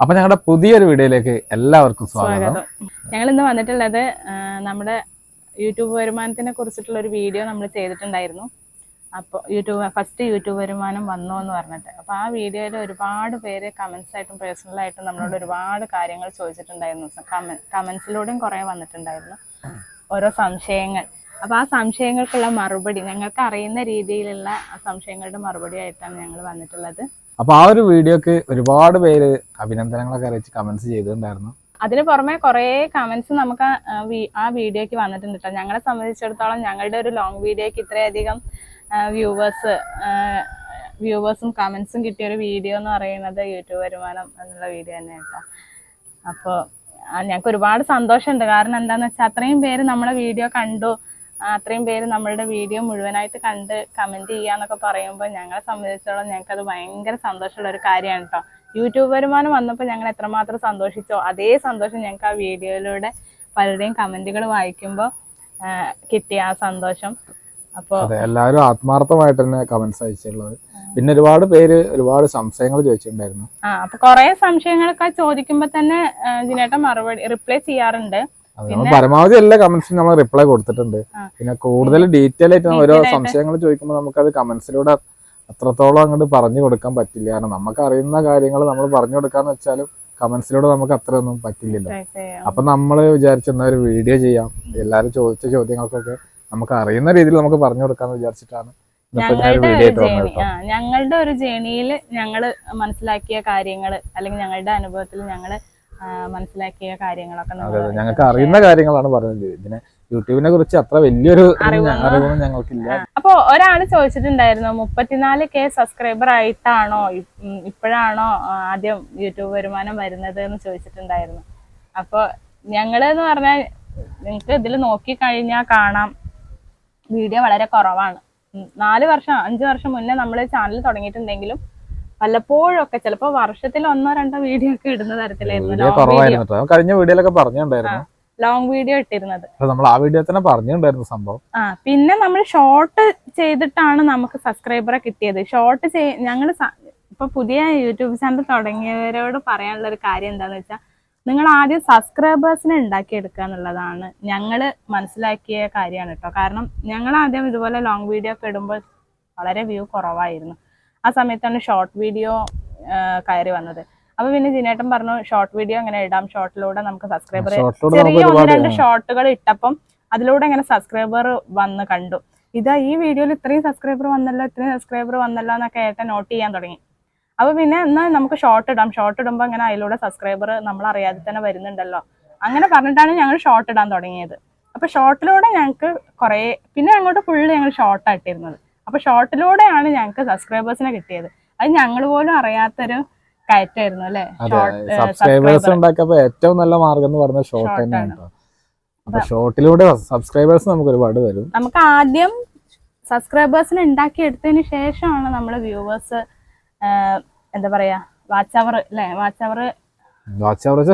അപ്പൊ ഞങ്ങളുടെ പുതിയൊരു വീഡിയോയിലേക്ക് എല്ലാവർക്കും സ്വാഗതം. ഞങ്ങൾ ഇന്ന് വന്നിട്ടുള്ളത് നമ്മുടെ യൂട്യൂബ് വരുമാനത്തിനെ കുറിച്ചിട്ടുള്ള ഒരു വീഡിയോ നമ്മൾ ചെയ്തിട്ടുണ്ടായിരുന്നു. അപ്പോൾ ഫസ്റ്റ് യൂട്യൂബ് വരുമാനം വന്നോ എന്ന് പറഞ്ഞിട്ട്, അപ്പോൾ ആ വീഡിയോയിൽ ഒരുപാട് പേര് കമൻസ് ആയിട്ടും പേഴ്സണലായിട്ടും നമ്മളോട് ഒരുപാട് കാര്യങ്ങൾ ചോദിച്ചിട്ടുണ്ടായിരുന്നു. കമൻസിലൂടെയും കുറേ വന്നിട്ടുണ്ടായിരുന്നു ഓരോ സംശയങ്ങൾ. അപ്പോൾ ആ സംശയങ്ങൾക്കുള്ള മറുപടി, ഞങ്ങൾക്ക് അറിയുന്ന രീതിയിലുള്ള സംശയങ്ങളുടെ മറുപടി ആയിട്ടാണ് ഞങ്ങൾ വന്നിട്ടുള്ളത്. അപ്പൊ ആ ഒരു വീഡിയോക്ക് ഒരുപാട് പേര് അഭിനന്ദനങ്ങളൊക്കെ അറിയിച്ച് കമന്റ്സ് ചെയ്തിട്ടുണ്ടായിരുന്നു. അതിന് പുറമെ കുറേ കമന്റ്സ് നമുക്ക് ആ വീഡിയോക്ക് വന്നിട്ടുണ്ട് കേട്ടോ. ഞങ്ങളെ സംബന്ധിച്ചിടത്തോളം ഞങ്ങളുടെ ഒരു ലോങ് വീഡിയോക്ക് ഇത്രയധികം വ്യൂവേഴ്സും കമന്റ്സും കിട്ടിയ ഒരു വീഡിയോ എന്ന് പറയുന്നത് യൂട്യൂബ് വരുമാനം എന്നുള്ള വീഡിയോ തന്നെ കേട്ടോ. അപ്പോൾ ഞങ്ങൾക്ക് ഒരുപാട് സന്തോഷമുണ്ട്. കാരണം എന്താണെന്ന് വെച്ചാൽ അത്രയും പേര് നമ്മളെ വീഡിയോ കണ്ടു, അത്രയും പേര് നമ്മളുടെ വീഡിയോ മുഴുവനായിട്ട് കണ്ട് കമന്റ് ചെയ്യാന്നൊക്കെ പറയുമ്പോൾ ഞങ്ങളെ സംബന്ധിച്ചിടത്തോളം ഞങ്ങൾക്കത് ഭയങ്കര സന്തോഷമുള്ള ഒരു കാര്യമാണ് കേട്ടോ. യൂട്യൂബ് വരുമാനം വന്നപ്പോൾ ഞങ്ങൾ എത്രമാത്രം സന്തോഷിച്ചോ അതേ സന്തോഷം ഞങ്ങൾക്ക് ആ വീഡിയോയിലൂടെ പലരുടെയും കമന്റുകൾ വായിക്കുമ്പോൾ കിട്ടിയ ആ സന്തോഷം. അപ്പോൾ എല്ലാവരും ആത്മാർത്ഥമായിട്ട് തന്നെ കമന്റ്സ് അയച്ചിട്ടുള്ളത്. പിന്നെ ഒരുപാട് പേര് ഒരുപാട് സംശയങ്ങൾ ചോദിച്ചിട്ടുണ്ടായിരുന്നു. അപ്പൊ കുറെ സംശയങ്ങളൊക്കെ ചോദിക്കുമ്പോ തന്നെ ജിനേട്ടൻ മറുപടി റിപ്ലൈ ചെയ്യാറുണ്ട്. പരമാവധി എല്ലാ കമന്റ്സിനും നമ്മൾ റിപ്ലൈ കൊടുത്തിട്ടുണ്ട്. പിന്നെ കൂടുതൽ ഡീറ്റെയിൽ ആയിട്ട് ഓരോ സംശയങ്ങൾ ചോദിക്കുമ്പോൾ നമുക്കത് കമന്റ്സിലൂടെ അത്രത്തോളം അങ്ങോട്ട് പറഞ്ഞു കൊടുക്കാൻ പറ്റില്ല. കാരണം നമുക്ക് അറിയുന്ന കാര്യങ്ങൾ നമ്മൾ പറഞ്ഞു കൊടുക്കാന്ന് വെച്ചാലും കമന്റ്സിലൂടെ നമുക്ക് അത്രയൊന്നും പറ്റില്ലല്ലോ. അപ്പൊ നമ്മൾ വിചാരിച്ചെന്ന ഒരു വീഡിയോ ചെയ്യാം, എല്ലാരും ചോദിച്ച ചോദ്യങ്ങൾക്കൊക്കെ നമുക്ക് അറിയുന്ന രീതിയിൽ നമുക്ക് പറഞ്ഞു കൊടുക്കാന്ന് വിചാരിച്ചിട്ടാണ് ഞങ്ങളുടെ ഒരു ജേണിയിൽ ഞങ്ങൾ മനസ്സിലാക്കിയ കാര്യങ്ങൾ, അല്ലെങ്കിൽ ഞങ്ങളുടെ അനുഭവത്തിൽ ഞങ്ങൾ മനസ്സിലാക്കിയ കാര്യങ്ങളൊക്കെ ഞങ്ങൾക്ക് അറിയുന്ന കാര്യങ്ങളാണ് പറഞ്ഞത്. ഇതിനെ യൂട്യൂബിനെ കുറിച്ച് അത്ര വലിയൊരു അറിവൊന്നും ഞങ്ങൾക്കില്ല. അപ്പൊ ഒരാള് ചോദിച്ചിട്ടുണ്ടായിരുന്നു, 34K സബ്സ്ക്രൈബർ ആയിട്ടാണോ ഇപ്പോഴാണോ ആദ്യം യൂട്യൂബ് വരുമാനം വരുന്നത് എന്ന് ചോദിച്ചിട്ടുണ്ടായിരുന്നു. അപ്പൊ ഞങ്ങളെന്ന് പറഞ്ഞാൽ നിങ്ങൾക്ക് ഇതിൽ നോക്കിക്കഴിഞ്ഞാൽ കാണാം വീഡിയോ വളരെ കുറവാണ്. 5 വർഷം മുന്നേ നമ്മൾ ചാനൽ തുടങ്ങിയിട്ടുണ്ടെങ്കിലും വല്ലപ്പോഴും ഒക്കെ ചിലപ്പോ വർഷത്തിൽ 1-2 വീഡിയോ ഒക്കെ ഇടുന്ന തരത്തിലായിരുന്നു കഴിഞ്ഞ വീഡിയോയിലൊക്കെ പറഞ്ഞിട്ടുണ്ടായിരുന്നു ലോങ് വീഡിയോ ഇട്ടിരുന്നത്. നമ്മൾ ആ വീഡിയോ തന്നെ പറഞ്ഞിട്ടുണ്ടായിരുന്നു സംഭവം. പിന്നെ നമ്മൾ ഷോർട്ട് ചെയ്തിട്ടാണ് നമുക്ക് സബ്സ്ക്രൈബറെ കിട്ടിയത്. ഞങ്ങൾ ഇപ്പൊ പുതിയ യൂട്യൂബ് ചാനൽ തുടങ്ങിയവരോട് പറയാനുള്ള ഒരു കാര്യം എന്താന്ന് വെച്ചാൽ, നിങ്ങൾ ആദ്യം സബ്സ്ക്രൈബേഴ്സിനെ ഉണ്ടാക്കിയെടുക്കുക എന്നുള്ളതാണ് ഞങ്ങൾ മനസ്സിലാക്കിയ കാര്യമാണ് കേട്ടോ. കാരണം ഞങ്ങൾ ആദ്യം ഇതുപോലെ ലോങ് വീഡിയോ ഒക്കെ ഇടുമ്പോൾ വളരെ വ്യൂ കുറവായിരുന്നു. ആ സമയത്താണ് ഷോർട്ട് വീഡിയോ കയറി വന്നത്. അപ്പൊ പിന്നെ ജിനേട്ടൻ പറഞ്ഞു ഷോർട്ട് വീഡിയോ എങ്ങനെ ഇടാം, ഷോർട്ടിലൂടെ നമുക്ക് സബ്സ്ക്രൈബർ, ചെറിയ 1-2 ഷോർട്ടുകൾ ഇട്ടപ്പം അതിലൂടെ ഇങ്ങനെ സബ്സ്ക്രൈബർ വന്ന് കണ്ടു. ഈ വീഡിയോയിൽ ഇത്രയും സബ്സ്ക്രൈബർ വന്നല്ലോ എന്നൊക്കെ ഏട്ടൻ നോട്ട് ചെയ്യാൻ തുടങ്ങി. അപ്പൊ പിന്നെ എന്നാൽ നമുക്ക് ഷോർട്ട് ഇടുമ്പോൾ അങ്ങനെ അതിലൂടെ സബ്സ്ക്രൈബർ നമ്മൾ അറിയാതെ തന്നെ വരുന്നുണ്ടല്ലോ, അങ്ങനെ പറഞ്ഞിട്ടാണ് ഞങ്ങൾ ഷോർട്ട് ഇടാൻ തുടങ്ങിയത്. അപ്പൊ ഷോർട്ടിലൂടെ ഞങ്ങൾക്ക് കുറെ, പിന്നെ അങ്ങോട്ട് ഫുള്ള് ഞങ്ങൾ ഷോർട്ടായിട്ടിരുന്നത്. അപ്പൊ ഷോർട്ടിലൂടെയാണ് ഞങ്ങൾക്ക് സബ്സ്ക്രൈബേഴ്സിനെ കിട്ടിയത്. അത് ഞങ്ങൾ പോലും അറിയാത്തൊരു കയറ്റായിരുന്നു അല്ലെ. സബ്സ്ക്രൈബേഴ്സ് ഉണ്ടാക്കിയപ്പോ ഏറ്റവും നല്ല മാർഗം എന്ന് പറഞ്ഞ ഷോർട്ട് തന്നെയാണ്. അപ്പൊ ഷോർട്ടിലൂടെ സബ്സ്ക്രൈബേഴ്സ് നമുക്ക് ഒരുപാട് വരും. നമുക്ക് ആദ്യം സബ്സ്ക്രൈബേഴ്സിനെ ഉണ്ടാക്കി എടുത്തതിന് ശേഷമാണ് നമ്മള് വ്യൂവേഴ്സ്, എന്താ പറയാ, വാച്ച് അവർ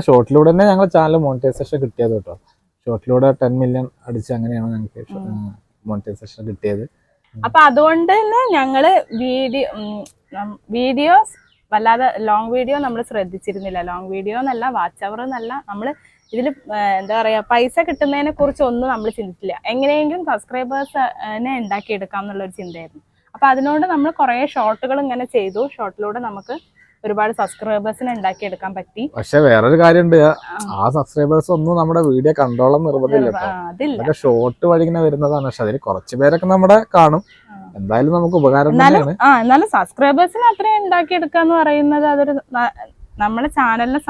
ഷോർട്ടിലൂടെ തന്നെ ഞങ്ങൾ ചാനൽ മോണിറ്റൈസേഷൻ കിട്ടിയത് കേട്ടോ. ഷോർട്ടിലൂടെ 10 മില്യൺ അടിച്ച് അങ്ങനെയാണ് ഞങ്ങൾക്ക് മോണിറ്റൈസേഷൻ കിട്ടിയത്. അപ്പൊ അതുകൊണ്ട് തന്നെ ഞങ്ങള് വീഡിയോസ് വല്ലാതെ ലോങ് വീഡിയോ നമ്മൾ ശ്രദ്ധിച്ചിരുന്നില്ല. ലോങ് വീഡിയോ എന്നല്ല, വാച്ച് അവർ എന്നല്ല, നമ്മള് ഇതിൽ എന്താ പറയാ, പൈസ കിട്ടുന്നതിനെ കുറിച്ച് ഒന്നും നമ്മൾ ചിന്തിച്ചില്ല. എങ്ങനെയെങ്കിലും സബ്സ്ക്രൈബേഴ്സിനെ ഉണ്ടാക്കിയെടുക്കാം എന്നുള്ളൊരു ചിന്തയായിരുന്നു. അപ്പൊ അതിനോട് നമ്മൾ കുറെ ഷോർട്ടുകൾ ഇങ്ങനെ ചെയ്തു. ഷോർട്ടിലൂടെ നമുക്ക് ഒരുപാട് സബ്സ്ക്രൈബേഴ്സിനെ ഉണ്ടാക്കിയെടുക്കാൻ പറ്റി. പക്ഷെ വേറൊരു കാര്യമുണ്ട്, ആ സബ്സ്ക്രൈബേഴ്സ് ഒന്നും നമ്മുടെ വീഡിയോ കണ്ടോളം നിർബന്ധമില്ല. ഷോർട്ട് വഴി ഇങ്ങനെ വരുന്നതാണ്. പക്ഷെ അതിൽ കുറച്ച് പേരൊക്കെ നമ്മുടെ കാണും. എന്തായാലും നമുക്ക് ഉപകാരം തന്നെയാണ്. എന്നാലും സബ്സ്ക്രൈബേഴ്സിനെ അത്രയും ഉണ്ടാക്കിയെടുക്കാന്ന് പറയുന്നത് അതൊരു നമ്മുടെ ചാനലിനെ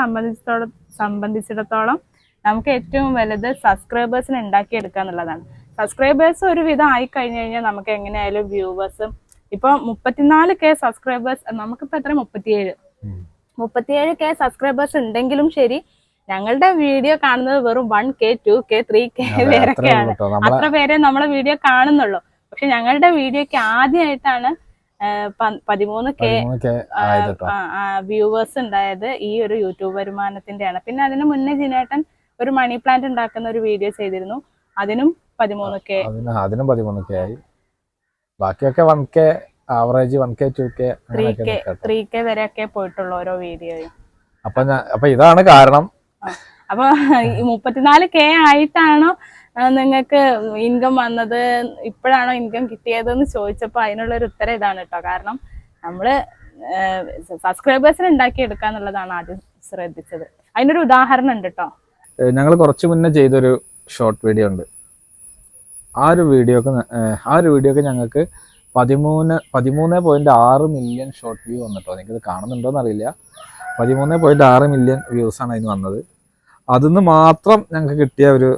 സംബന്ധിച്ചിടത്തോളം നമുക്ക് ഏറ്റവും വലുത് സബ്സ്ക്രൈബേഴ്സിനെ ഉണ്ടാക്കിയെടുക്കുക എന്നുള്ളതാണ്. സബ്സ്ക്രൈബേഴ്സ് ഒരു വിധം ആയി കഴിഞ്ഞു കഴിഞ്ഞാൽ നമുക്ക് എങ്ങനെയായാലും വ്യൂവേഴ്സും, ഇപ്പൊ 34K സബ്സ്ക്രൈബേഴ്സ്, നമുക്കിപ്പോ എത്ര 37K സബ്സ്ക്രൈബേഴ്സ് ഉണ്ടെങ്കിലും ശരി, ഞങ്ങളുടെ വീഡിയോ കാണുന്നത് വെറും 1K 2K 3K പേരൊക്കെയാണ്. അത്ര പേരെ നമ്മളെ വീഡിയോ കാണുന്നുള്ളൂ. പക്ഷെ ഞങ്ങളുടെ വീഡിയോക്ക് ആദ്യമായിട്ടാണ് 13K വ്യൂവേഴ്സ് ഉണ്ടായത്. ഈ ഒരു യൂട്യൂബ് വരുമാനത്തിന്റെയാണ്. പിന്നെ അതിന് മുന്നേ ജിനേട്ടൻ ഒരു മണി പ്ലാന്റ് ഉണ്ടാക്കുന്ന ഒരു വീഡിയോ ചെയ്തിരുന്നു, അതിനും 13K ആയി. ബാക്കിയൊക്കെ 1K average, 1K 2K 3K വരെയൊക്കെ പോയിട്ടുള്ളൂ ഓരോ വീഡിയോയും. അപ്പൊ ഇതാണ് കാരണം. അപ്പൊ 34K ആയിട്ടാണോ നിങ്ങൾക്ക് ഇൻകം വന്നത്, ഇപ്പോഴാണോ ഇൻകം കിട്ടിയതെന്ന് ചോദിച്ചപ്പോ അതിനുള്ളൊരു ഉത്തരം ഇതാണ് കേട്ടോ. കാരണം നമ്മള് സബ്സ്ക്രൈബേഴ്സിനെ ഉണ്ടാക്കിയെടുക്കുക എന്നുള്ളതാണ് ആദ്യം ശ്രദ്ധിച്ചത്. അതിനൊരു ഉദാഹരണം ഉണ്ട് കേട്ടോ. ഞങ്ങൾ കുറച്ച് മുന്നേ ചെയ്തൊരു ഷോർട്ട് വീഡിയോ ഉണ്ട്. ആ ഒരു വീഡിയോക്ക് ഞങ്ങൾക്ക് 13.6 മില്യൺ ഷോർട്ട് വ്യൂ വന്നിട്ടോ. നിങ്ങൾക്കത് കാണുന്നുണ്ടോന്ന് അറിയില്ല. 13.6 മില്യൺ വ്യൂസാണ് അതിന് വന്നത്. അതിന്ന് മാത്രം ഞങ്ങൾക്ക് കിട്ടിയ ഒരു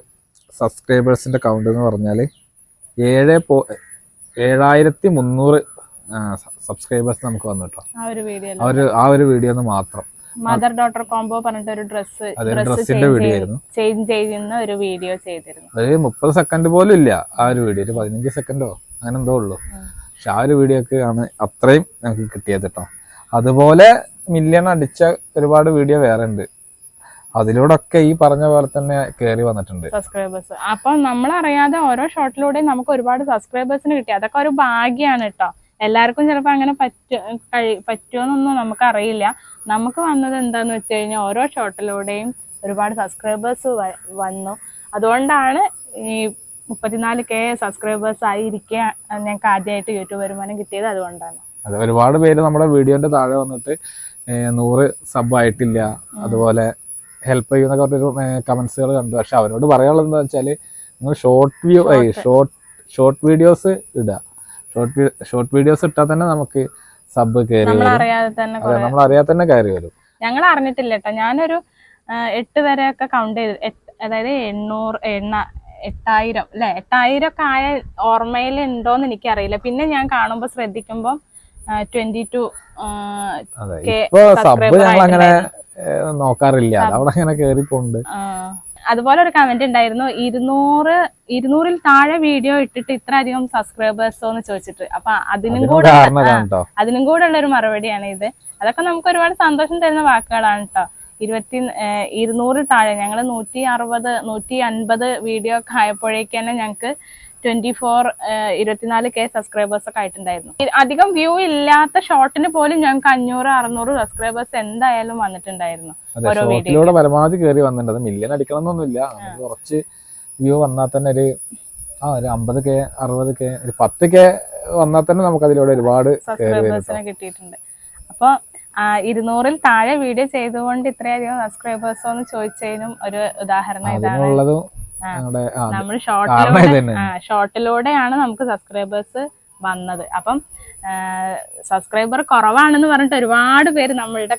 സബ്സ്ക്രൈബേഴ്സിന്റെ കൗണ്ട് എന്ന് പറഞ്ഞാൽ 7,300 സബ്സ്ക്രൈബേഴ്സ് നമുക്ക് വന്നു കേട്ടോ. ആ ഒരു വീഡിയോ മാത്രം. മദർ ഡോട്ടർ കോംബോ പറഞ്ഞിട്ട് ഒരു ഡ്രസ്സിന്റെ വീഡിയോ ആയിരുന്നു. ചേഞ്ച് ചെയ്യുന്ന ഒരു വീഡിയോ ചെയ്തിരുന്നു. അത് 30 സെക്കൻഡ് പോലും ഇല്ല ആ ഒരു വീഡിയോ, 15 സെക്കൻഡോ അങ്ങനെ എന്തോ ഉള്ളൂ. പക്ഷെ ആ ഒരു വീഡിയോക്ക് ആണ് അത്രയും ഞങ്ങൾക്ക് കിട്ടിയത് കേട്ടോ. അതുപോലെ മില്യൺ അടിച്ച ഒരുപാട് വീഡിയോ വേറെ ഉണ്ട്. അതിലൂടെ ഒക്കെ ഈ പറഞ്ഞ പോലെ തന്നെ കയറി വന്നിട്ടുണ്ട് സബ്സ്ക്രൈബേഴ്സ്. അപ്പൊ നമ്മളറിയാതെ ഓരോ ഷോട്ടിലൂടെയും നമുക്ക് ഒരുപാട് സബ്സ്ക്രൈബേഴ്സിന് കിട്ടി. അതൊക്കെ ഒരു ഭാഗ്യമാണ് കേട്ടോ. എല്ലാവർക്കും ചിലപ്പോൾ അങ്ങനെ പറ്റുമെന്നൊന്നും നമുക്കറിയില്ല. നമുക്ക് വന്നത് എന്താന്ന് വെച്ച് കഴിഞ്ഞാൽ ഓരോ ഷോട്ടിലൂടെയും ഒരുപാട് സബ്സ്ക്രൈബേഴ്സ് വന്നു. അതുകൊണ്ടാണ് ഈ 34K സബ്സ്ക്രൈബേഴ്സ് ആയിരിക്കുക ഞങ്ങൾക്ക് ആദ്യമായിട്ട് യൂട്യൂബ് വരുമാനം കിട്ടിയത്. അതുകൊണ്ടാണ്. അത് ഒരുപാട് പേര് നമ്മുടെ വീഡിയോന്റെ താഴെ വന്നിട്ട് 100 സബ് ആയിട്ടില്ല, അതുപോലെ ഹെൽപ്പ് ചെയ്യുന്നൊക്കെ പറഞ്ഞൊരു കമന്റ്സുകൾ കണ്ടു. പക്ഷെ അവരോട് പറയാനുള്ളത് എന്താ വെച്ചാല്, നിങ്ങൾ ഷോർട്ട് വീഡിയോസ് ഇടുക. ഷോർട്ട് വീഡിയോസ് ഇട്ടാൽ തന്നെ നമുക്ക് സബ് കയറി വരും. നമ്മളറിയാതെ തന്നെ കയറി വരും. ഞങ്ങൾ അറിഞ്ഞിട്ടില്ല കേട്ടോ. ഞാനൊരു 8 വരെയൊക്കെ കൗണ്ട് ചെയ്ത്, അതായത് 8,000 അല്ലെ 8,000 ഒക്കെ ആയ ഓർമ്മയിൽ ഉണ്ടോന്ന് എനിക്കറിയില്ല. പിന്നെ ഞാൻ കാണുമ്പോ ശ്രദ്ധിക്കുമ്പോ 22K അങ്ങനെ നോക്കാറില്ല, അവിടെ അങ്ങനെ കേറിപ്പോണ്ട്. അതുപോലെ ഒരു കമന്റ് ഉണ്ടായിരുന്നു, 200-ൽ താഴെ വീഡിയോ ഇട്ടിട്ട് ഇത്ര അധികം സബ്സ്ക്രൈബേഴ്സോ എന്ന് ചോദിച്ചിട്ട്. അപ്പൊ അതിനും കൂടെ ഉള്ള ഒരു മറുപടിയാണ് ഇത്. അതൊക്കെ നമുക്ക് ഒരുപാട് സന്തോഷം തരുന്ന വാക്കുകളാണ് കേട്ടോ. 200-ൽ താഴെ ഞങ്ങൾ 160-150 വീഡിയോ ഒക്കെ ആയപ്പോഴേക്ക് തന്നെ ഞങ്ങൾക്ക് 24K സബ്സ്ക്രൈബേഴ്സ് ഒക്കെ ആയിട്ടുണ്ടായിരുന്നു. അധികം വ്യൂ ഇല്ലാത്ത ഷോർട്ടിന് പോലും ഞങ്ങൾക്ക് 500-600 സബ്സ്ക്രൈബേഴ്സ് എന്തായാലും വന്നിട്ടുണ്ടായിരുന്നു. ഷോർട്ടിലൂടെ പരമാവധി കയറി വന്നിട്ടുണ്ട്. മില്യൺ അടിക്കണമെന്നൊന്നുമില്ല, കുറച്ച് വ്യൂ വന്നാൽ തന്നെ ഒരു 50K 60K 10K വന്നാൽ തന്നെ നമുക്ക് അതിലൂടെ ഒരുപാട് സബ്സ്ക്രൈബേഴ്സിനെ കിട്ടിയിട്ടുണ്ട്. അപ്പൊ 200-ൽ താഴെ വീഡിയോ ചെയ്തുകൊണ്ട് ഇത്രയധികം സബ്സ്ക്രൈബേഴ്സോ എന്ന് ചോദിച്ചതിനും ഒരു ഉദാഹരണം ഇതാണ്. നമ്മൾ ഷോർട്ടിലൂടെയാണ് നമുക്ക് സബ്സ്ക്രൈബേഴ്സ് വന്നത്. അപ്പം സബ്സ്ക്രൈബർ കുറവാണെന്ന് പറഞ്ഞിട്ട് ഒരുപാട് പേര് നമ്മളുടെ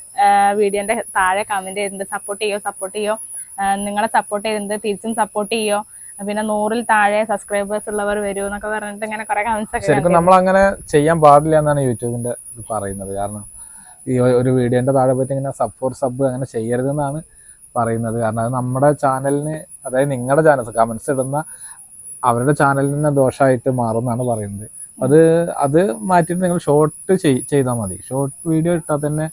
വീഡിയോന്റെ താഴെ കമന്റ് ചെയ്തിട്ടുണ്ട്, സപ്പോർട്ട് ചെയ്യോ, നിങ്ങളെ സപ്പോർട്ട് ചെയ്തിട്ടുണ്ട്, തിരിച്ചും സപ്പോർട്ട് ചെയ്യോ, പിന്നെ 100-ൽ താഴെ സബ്സ്ക്രൈബേഴ്സ് ഉള്ളവർ വരൂ എന്നൊക്കെ പറഞ്ഞിട്ട് ഇങ്ങനെ കുറെ കമന്റ്സ് ഒക്കെ. ശരിക്കും നമ്മൾ അങ്ങനെ ചെയ്യാൻ പാടില്ല എന്നാണ് യൂട്യൂബിന്റെ പറയുന്നത്. കാരണം ഈ ഒരു വീഡിയോന്റെ താഴെ പോയിട്ട് ഇങ്ങനെ സബ് അങ്ങനെ ചെയ്യരുതെന്നാണ് പറയുന്നത്. കാരണം അത് നമ്മുടെ ചാനലിന്, അതായത് നിങ്ങളുടെ ചാനൽ കമന്റ്സ് ഇടുന്ന അവരുടെ ചാനലിന് ദോഷമായിട്ട് മാറുമെന്നാണ് പറയുന്നത്. അത് മാറ്റിയിട്ട് നിങ്ങൾ ഷോർട്ട് ചെയ്താൽ മതി. ഷോർട്ട് വീഡിയോ ഇട്ടാൽ തന്നെ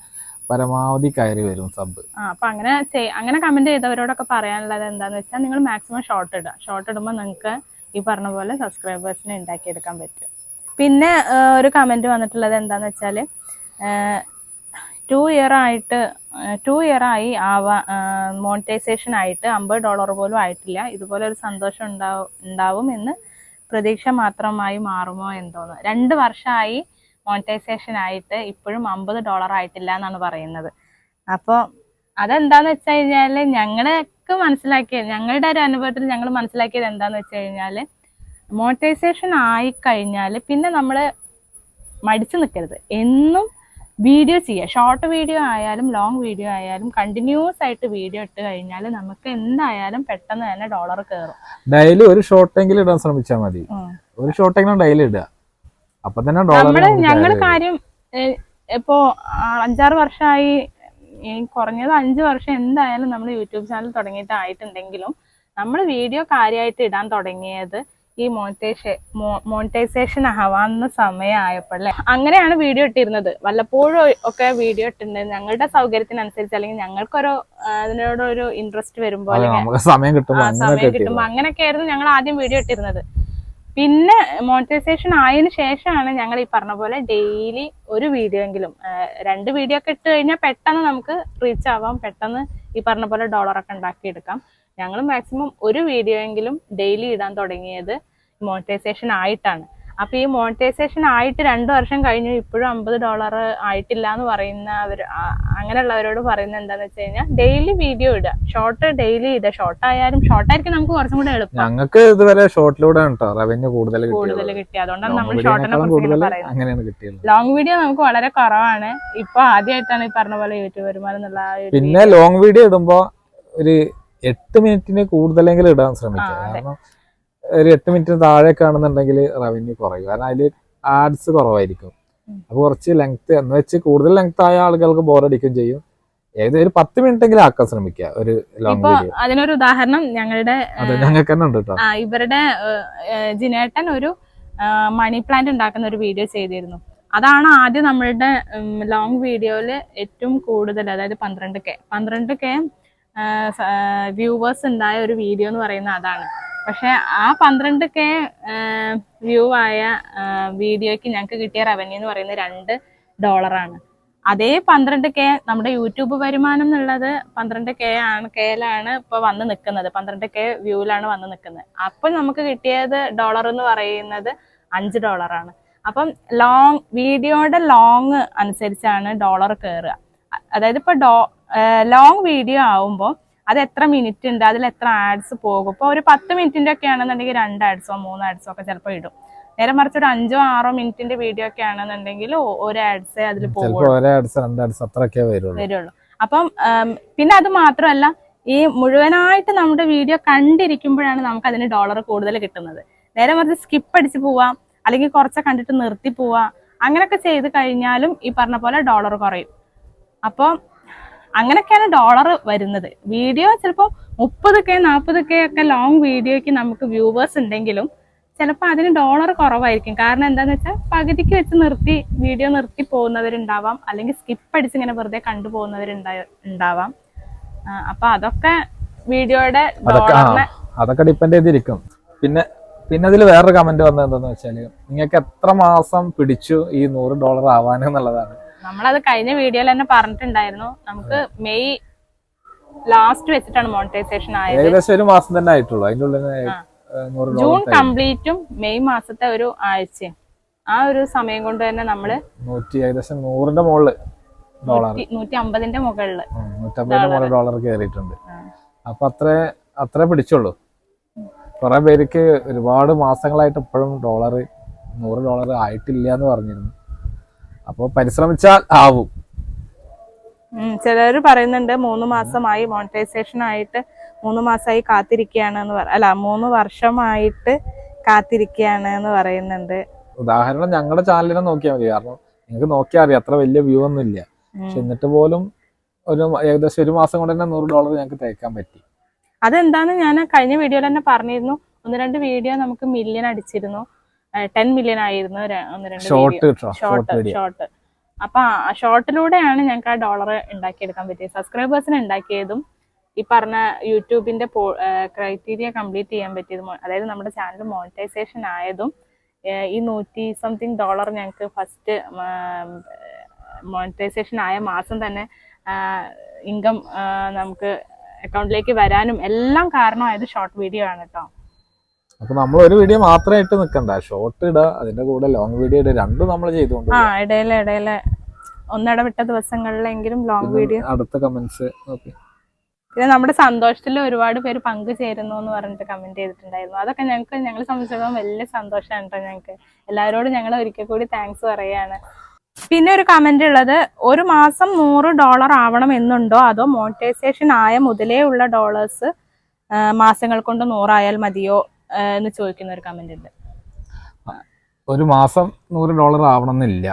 പരമാവധി കയറി വരും സബ്. അപ്പൊ അങ്ങനെ കമന്റ് ചെയ്തവരോടൊക്കെ പറയാനുള്ളത് എന്താന്ന് വെച്ചാൽ, നിങ്ങൾ മാക്സിമം ഷോർട്ട് ഇടുക. ഷോർട്ട് ഇടുമ്പോൾ നിങ്ങൾക്ക് ഈ പറഞ്ഞ പോലെ സബ്സ്ക്രൈബേഴ്സിനെ ഉണ്ടാക്കിയെടുക്കാൻ പറ്റും. പിന്നെ ഒരു കമന്റ് വന്നിട്ടുള്ളത് എന്താന്ന് വെച്ചാല്, 2 ഇയർ ആയി മോണിറ്റൈസേഷൻ ആയിട്ട് $50 പോലും ആയിട്ടില്ല. ഇതുപോലെ ഒരു സന്തോഷം ഉണ്ടാവും എന്ന് പ്രതീക്ഷ മാത്രമായി മാറുമോ എന്തോന്ന്. 2 വർഷമായി മോണിറ്റൈസേഷൻ ആയിട്ട് ഇപ്പോഴും $50 ആയിട്ടില്ല എന്നാണ് പറയുന്നത്. അപ്പോൾ അതെന്താന്ന് വെച്ച് കഴിഞ്ഞാല്, ഞങ്ങളുടെ ഒരു അനുഭവത്തിൽ ഞങ്ങൾ മനസ്സിലാക്കിയത് എന്താന്ന് വെച്ച് കഴിഞ്ഞാല്, മോണിറ്റൈസേഷൻ ആയി കഴിഞ്ഞാൽ പിന്നെ നമ്മൾ മടിച്ചു നിൽക്കരുത്. എന്നും വീഡിയോ ചെയ്യുക. ഷോർട്ട് വീഡിയോ ആയാലും ലോങ് വീഡിയോ ആയാലും കണ്ടിന്യൂസ് ആയിട്ട് വീഡിയോ ഇട്ട് കഴിഞ്ഞാൽ നമുക്ക് എന്തായാലും പെട്ടെന്ന് തന്നെ $. കയറും. ഡെയിലി ഒരു ഷോർട്ടെങ്കിലും ഇടാൻ ശ്രമിച്ചാൽ മതി. ഒരു ഷോർട്ടെങ്കിലും ഡെയിലി ഇടുക, അപ്പൊ തന്നെ ഞങ്ങൾ കാര്യം ഇപ്പോ 5-6 വർഷമായി, കുറഞ്ഞത് 5 വർഷം എന്തായാലും നമ്മൾ യൂട്യൂബ് ചാനൽ തുടങ്ങിയിട്ടായിട്ടുണ്ടെങ്കിലും നമ്മൾ വീഡിയോ കാര്യമായിട്ട് ഇടാൻ തുടങ്ങിയത് ഈ മോണിറ്റൈസേഷൻ ആവാവുന്ന സമയമായപ്പോഴല്ലേ. അങ്ങനെയാണ് വീഡിയോ ഇട്ടിരുന്നത്. വല്ലപ്പോഴും ഒക്കെ വീഡിയോ ഇട്ടിട്ടുണ്ട്, ഞങ്ങളുടെ സൗകര്യത്തിനനുസരിച്ച്, അല്ലെങ്കിൽ ഞങ്ങൾക്കൊരു അതിനോടൊരു ഇൻട്രസ്റ്റ് വരുമ്പോൾ, സമയം കിട്ടുമ്പോൾ അങ്ങനെയൊക്കെ ആയിരുന്നു ഞങ്ങൾ ആദ്യം വീഡിയോ ഇട്ടിരുന്നത്. പിന്നെ മോണിറ്റൈസേഷൻ ആയതിനു ശേഷമാണ് ഞങ്ങൾ ഈ പറഞ്ഞ പോലെ ഡെയിലി ഒരു വീഡിയോ എങ്കിലും 2 വീഡിയോ ഒക്കെ ഇട്ട് കഴിഞ്ഞാൽ പെട്ടെന്ന് നമുക്ക് റീച്ച് ആവാം, പെട്ടെന്ന് ഈ പറഞ്ഞ പോലെ ഡോളറൊക്കെ ഉണ്ടാക്കിയെടുക്കാം. ഞങ്ങൾ മാക്സിമം ഒരു വീഡിയോ എങ്കിലും ഡെയിലി ഇടാൻ തുടങ്ങിയത് മോണിറ്റൈസേഷൻ ആയിട്ടാണ്. അപ്പൊ ഈ മോണിറ്റൈസേഷൻ ആയിട്ട് 2 വർഷം കഴിഞ്ഞു ഇപ്പോഴും $50 ആയിട്ടില്ല എന്ന് അങ്ങനെയുള്ളവരോട് പറയുന്നത് എന്താന്ന് വെച്ച് കഴിഞ്ഞാൽ ഡെയിലി വീഡിയോ ഇടുക, ഷോർട്ട് ഡെയിലി ഇടുക. ഷോർട്ടായിരിക്കും നമുക്ക് കുറച്ചും കൂടെ എളുപ്പം. ഞങ്ങൾക്ക് ഇതുവരെ ഷോർട്ടിലൂടെ റവന്യൂ കൂടുതൽ കിട്ടി, അതുകൊണ്ടാണ് നമ്മൾ ഷോർട്ടിനെ കുറിച്ച് പറയുന്നത്. ലോങ് വീഡിയോ നമുക്ക് വളരെ കുറവാണ്. ഇപ്പൊ ആദ്യമായിട്ടാണ് ഈ പറഞ്ഞ പോലെ യൂട്യൂബ് വരുമാനം എന്നുള്ള. പിന്നെ ലോങ് വീഡിയോ ഇടുമ്പോ ഒരു 8 മിനിറ്റിന് കൂടുതലെങ്കിലും ഇടാൻ ശ്രമിക്കുക. കാരണം ഒരു 8 മിനിറ്റിന് താഴെ കാണുന്നുണ്ടെങ്കിൽ റവന്യൂ കുറയും, കാരണം അതിൽ ആഡ്സ് കുറവായിരിക്കും. അപ്പൊ കുറച്ച് ലെങ്ത് എന്ന് വെച്ച് കൂടുതൽ ലെങ്ത് ആയ ആളുകൾക്ക് ബോറടിക്കും ചെയ്യും. ഏകദേശം ഒരു 10 മിനിറ്റ് എങ്കിലും ആക്കാൻ ശ്രമിക്കുക ഒരു ലോങ് വീഡിയോ. അതിനൊരു ഉദാഹരണം ഞങ്ങൾക്ക് തന്നെ ഉണ്ട് കേട്ടോ. ഇവരുടെ ജിനേട്ടൻ ഒരു മണി പ്ലാന്റ് ഉണ്ടാക്കുന്ന ഒരു വീഡിയോ ചെയ്തിരുന്നു. അതാണ് ആദ്യം നമ്മളുടെ ലോങ് വീഡിയോയില് ഏറ്റവും കൂടുതൽ, അതായത് 12K വ്യൂവേഴ്സ് ഉണ്ടായ ഒരു വീഡിയോ എന്ന് പറയുന്നത് അതാണ്. പക്ഷെ ആ 12K വ്യൂ ആയ വീഡിയോയ്ക്ക് ഞങ്ങൾക്ക് കിട്ടിയ റവന്യൂ എന്ന് പറയുന്നത് $2. അതേ 12K നമ്മുടെ യൂട്യൂബ് വരുമാനം എന്നുള്ളത് 12Kയിലാണ് ഇപ്പൊ വന്ന് നിൽക്കുന്നത്, 12K വ്യൂവിലാണ് വന്ന് നിൽക്കുന്നത്. അപ്പൊ നമുക്ക് കിട്ടിയത് ഡോളർ എന്ന് പറയുന്നത് $5. അപ്പം വീഡിയോയുടെ ലോങ് അനുസരിച്ചാണ് ഡോളർ കയറുക. അതായത് ഇപ്പൊ ലോങ് വീഡിയോ ആവുമ്പോൾ അത് എത്ര മിനിറ്റ് ഉണ്ട്, അതിൽ എത്ര ആഡ്സ് പോകും. ഇപ്പൊ ഒരു 10 മിനിറ്റിന്റെ ഒക്കെ ആണെന്നുണ്ടെങ്കിൽ 2 ആഡ്സോ 3 ആഡ്സോ ഒക്കെ ചിലപ്പോൾ ഇടും. നേരെ മറിച്ച് ഒരു 5-6 മിനിറ്റിന്റെ വീഡിയോ ഒക്കെ ആണെന്നുണ്ടെങ്കിൽ ഒരു ആഡ്സേ അതിൽ വരുള്ളൂ. അപ്പം പിന്നെ അത് മാത്രമല്ല, ഈ മുഴുവനായിട്ട് നമ്മുടെ വീഡിയോ കണ്ടിരിക്കുമ്പോഴാണ് നമുക്ക് അതിന് ഡോളർ കൂടുതൽ കിട്ടുന്നത്. നേരെ മറിച്ച് സ്കിപ്പ് അടിച്ച് പോവാം, അല്ലെങ്കിൽ കുറച്ച് കണ്ടിട്ട് നിർത്തി പോവാം, അങ്ങനെയൊക്കെ ചെയ്ത് കഴിഞ്ഞാലും ഈ പറഞ്ഞ പോലെ ഡോളർ കുറയും. അപ്പോൾ അങ്ങനെയൊക്കെയാണ് ഡോളർ വരുന്നത്. വീഡിയോ ചിലപ്പോൾ 30K 40K ഒക്കെ ലോങ് വീഡിയോയ്ക്ക് നമുക്ക് വ്യൂവേഴ്സ് ഉണ്ടെങ്കിലും ചിലപ്പോൾ അതിന് ഡോളർ കുറവായിരിക്കും. കാരണം എന്താണെന്ന് വെച്ചാൽ പകുതിക്ക് വെച്ച് വീഡിയോ നിർത്തി പോകുന്നവരുണ്ടാവാം, അല്ലെങ്കിൽ സ്കിപ്പ് അടിച്ച് ഇങ്ങനെ വെറുതെ കണ്ടുപോകുന്നവരുണ്ടാവാം. അപ്പൊ അതൊക്കെ വീഡിയോയുടെ അതൊക്കെ ഡിപ്പെൻഡ് ചെയ്തിരിക്കും. പിന്നെ അതിൽ വേറൊരു കമന്റ് വന്നത് എന്താന്ന് വെച്ചാല്, നിങ്ങൾക്ക് എത്ര മാസം പിടിച്ചു ഈ $100 ആവാനെന്നുള്ളതാണ്. നമ്മളത് കഴിഞ്ഞ വീഡിയോയിൽ തന്നെ പറഞ്ഞിട്ടുണ്ടായിരുന്നു. നമുക്ക് മെയ് ലാസ്റ്റ് വെച്ചിട്ടാണ് മോണിറ്റൈസേഷൻ ആയത്. ഏകദേശം ഒരു മാസം തന്നെ ആയിട്ടുള്ളൂ. അതിന്റെ ഉള്ളിൽ ജൂൺ കംപ്ലീറ്റും മെയ് മാസത്തെ ഒരു ആഴ്ചയും ആ ഒരു സമയം കൊണ്ട് തന്നെ നമ്മള് ഏകദേശം 100ന്റെ മുകളില് ഡോളർ, 150ന്റെ മുകളില് ഡോളർ കയറിയിട്ടുണ്ട്. അപ്പൊ അത്രേ പിടിച്ചുള്ളൂ. കുറെ പേർക്ക് ഒരുപാട് മാസങ്ങളായിട്ട് ഇപ്പോഴും $100 ആയിട്ടില്ല എന്ന് പറഞ്ഞിരുന്നു. അപ്പൊ പരിശ്രമിച്ചാൽ ആവും. ചിലര് പറയുന്നുണ്ട് 3 മാസമായി മോണിറ്റൈസേഷൻ ആയിട്ട് 3 മാസമായി കാത്തിരിക്കുകയാണ് എന്ന് 3 വർഷമായിട്ട് കാത്തിരിക്കുകയാണ് എന്ന് പറയുന്നുണ്ട്. ഉദാഹരണം ഞങ്ങളുടെ ചാനലിനെ നോക്കിയാൽ മതി. കാരണം നിങ്ങൾക്ക് നോക്കിയാൽ അറിയാം അത്ര വലിയ വ്യൂ ഒന്നും ഇല്ല. പക്ഷെ എന്നിട്ട് പോലും ഏകദേശം ഒരു മാസം കൊണ്ട് തന്നെ $100 ഞങ്ങൾക്ക് തേക്കാൻ പറ്റി. അതെന്താന്ന് ഞാൻ കഴിഞ്ഞ വീഡിയോയിൽ തന്നെ പറഞ്ഞിരുന്നു. 1-2 വീഡിയോ നമുക്ക് മില്യൺ അടിച്ചിരുന്നു, 10 മില്യൺ ആയിരുന്നു 1-2 ഷോർട്ട്. അപ്പൊ ഷോർട്ടിലൂടെയാണ് ഞങ്ങൾക്ക് ആ ഡോളർ ഉണ്ടാക്കിയെടുക്കാൻ പറ്റിയത്. സബ്സ്ക്രൈബേഴ്സിന് ഉണ്ടാക്കിയതും ഈ പറഞ്ഞ യൂട്യൂബിന്റെ ക്രൈറ്റീരിയ കംപ്ലീറ്റ് ചെയ്യാൻ പറ്റിയതും, അതായത് നമ്മുടെ ചാനൽ മോണിറ്റൈസേഷൻ ആയതും ഈ $100 ഞങ്ങൾക്ക് ഫസ്റ്റ് മോണിറ്റൈസേഷൻ ആയ മാസം തന്നെ ഇൻകം നമുക്ക് അക്കൗണ്ടിലേക്ക് വരാനും എല്ലാം കാരണമായത് ഷോർട്ട് വീഡിയോ ആണ് കേട്ടോ. അപ്പൊ നമ്മൾ ഒരു വീഡിയോ മാത്രമായിട്ട് നിൽക്കണ്ട, ഷോർട്ട് ഇടുക, അതിന്റെ കൂടെ ലോങ് വീഡിയോ ഇടുക, രണ്ടും നമ്മൾ ചെയ്തുകൊണ്ട് ഇടയിലെ ഒന്നിടവിട്ട ദിവസങ്ങളിലെങ്കിലും ലോങ് വീഡിയോ. അടുത്ത കമന്റ്സ് പിന്നെ നമ്മുടെ സന്തോഷത്തിൽ ഒരുപാട് പേര് പങ്കുചേരുന്നു എന്ന് പറഞ്ഞിട്ട് കമന്റ് ചെയ്തിട്ടുണ്ടായിരുന്നു. അതൊക്കെ ഞങ്ങളെ സംബന്ധിച്ചിടത്തോളം വലിയ സന്തോഷമാണ് കേട്ടോ. ഞങ്ങൾക്ക് എല്ലാവരോടും ഞങ്ങൾ ഒരിക്കൽ കൂടി താങ്ക്സ് പറയാണ്. പിന്നെ ഒരു കമന്റ് ഉള്ളത്, ഒരു മാസം $100 ആവണം എന്നുണ്ടോ, അതോ മോണിറ്റൈസേഷൻ ആയ മുതലേ ഉള്ള ഡോളേഴ്സ് മാസങ്ങൾ കൊണ്ട് 100 ആയാൽ മതിയോ എന്ന് ചോദിക്കുന്ന ഒരു കമന്റ് ഉണ്ട്. ഒരു മാസം $100 ആവണമെന്നില്ല.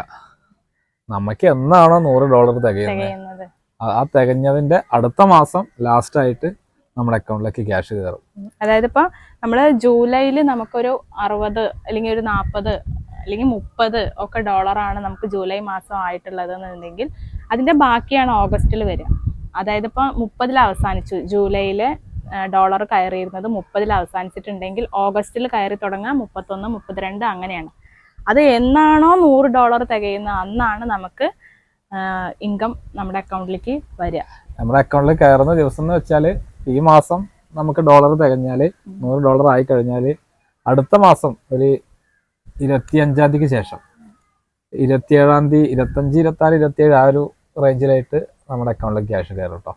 നമുക്ക് എന്നാണോ $100 തികയുന്നത് ആ തികഞ്ഞതിന്റെ അടുത്ത മാസം ലാസ്റ്റ് ആയിട്ട് നമ്മുടെ അക്കൗണ്ടിലേക്ക് ക്യാഷ് കയറും. അതായത് ഇപ്പൊ നമ്മള് ജൂലൈയിൽ നമുക്കൊരു 60 അല്ലെങ്കിൽ ഒരു 40 അല്ലെങ്കിൽ 30 ഒക്കെ ഡോളറാണ് നമുക്ക് ജൂലൈ മാസം ആയിട്ടുള്ളത് എന്നുണ്ടെങ്കിൽ അതിന്റെ ബാക്കിയാണ് ഓഗസ്റ്റിൽ വരിക. അതായത് ഇപ്പൊ 30 അവസാനിച്ചു, ജൂലൈയില് ഡോളർ കയറിയിരുന്നത് 30 അവസാനിച്ചിട്ടുണ്ടെങ്കിൽ ഓഗസ്റ്റിൽ കയറി തുടങ്ങുക 31, 32 അങ്ങനെയാണ്. അത് എന്നാണോ $100 തികയുന്നത് അന്നാണ് നമുക്ക് ഇൻകം നമ്മുടെ അക്കൗണ്ടിലേക്ക് വരിക. നമ്മുടെ അക്കൗണ്ടിൽ കയറുന്ന ദിവസം എന്ന് വെച്ചാൽ ഈ മാസം നമുക്ക് ഡോളർ തികഞ്ഞാൽ $100 ആയി കഴിഞ്ഞാൽ അടുത്ത മാസം ഒരു 25-ാം തീയതിക്ക് ശേഷം 27-ാം തീയതി 25, 26, 27 ആ ഒരു റേഞ്ചിലായിട്ട് നമ്മുടെ അക്കൗണ്ടിലേക്ക് ക്യാഷ് കയറും കേട്ടോ.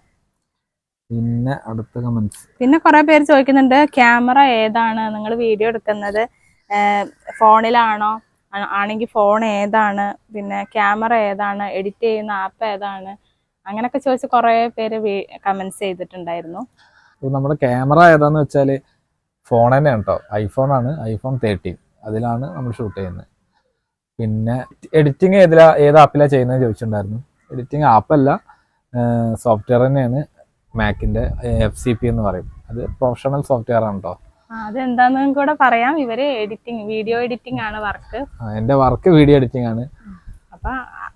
പിന്നെ അടുത്ത കമന്റ്സ്, പിന്നെ കുറെ പേര് ചോദിക്കുന്നുണ്ട് ക്യാമറ ഏതാണ്, നിങ്ങൾ വീഡിയോ എടുക്കുന്നത് ഫോണിലാണോ, ആണെങ്കിൽ ഫോൺ ഏതാണ്, പിന്നെ ക്യാമറ ഏതാണ്, എഡിറ്റ് ചെയ്യുന്ന ആപ്പ് ഏതാണ്, അങ്ങനെയൊക്കെ ചോദിച്ച് കുറെ പേര് കമന്റ്സ് ചെയ്തിട്ടുണ്ടായിരുന്നു. നമ്മുടെ ക്യാമറ ഏതാന്ന് വെച്ചാൽ ഫോൺ തന്നെയാണ് കേട്ടോ. ഐഫോൺ 13 അതിലാണ് നമ്മൾ ഷൂട്ട് ചെയ്യുന്നത്. പിന്നെ എഡിറ്റിങ് ഏത് ആപ്പിലാണ് ചെയ്യുന്നത് ചോദിച്ചിട്ടുണ്ടായിരുന്നു. എഡിറ്റിങ് ആപ്പല്ല, സോഫ്റ്റ്വെയർ തന്നെയാണ്. മാക്കിന്റെ FCP എന്ന് പറയും. അത് പ്രൊഫഷണൽ സോഫ്റ്റ്വെയർ ആണ് കേട്ടോ. അതെന്താന്ന് കൂടെ പറയാം. ഇവര് വീഡിയോ എഡിറ്റിംഗ് ആണ് വർക്ക്. എന്റെ വർക്ക് വീഡിയോ എഡിറ്റിംഗ് ആണ്. അപ്പൊ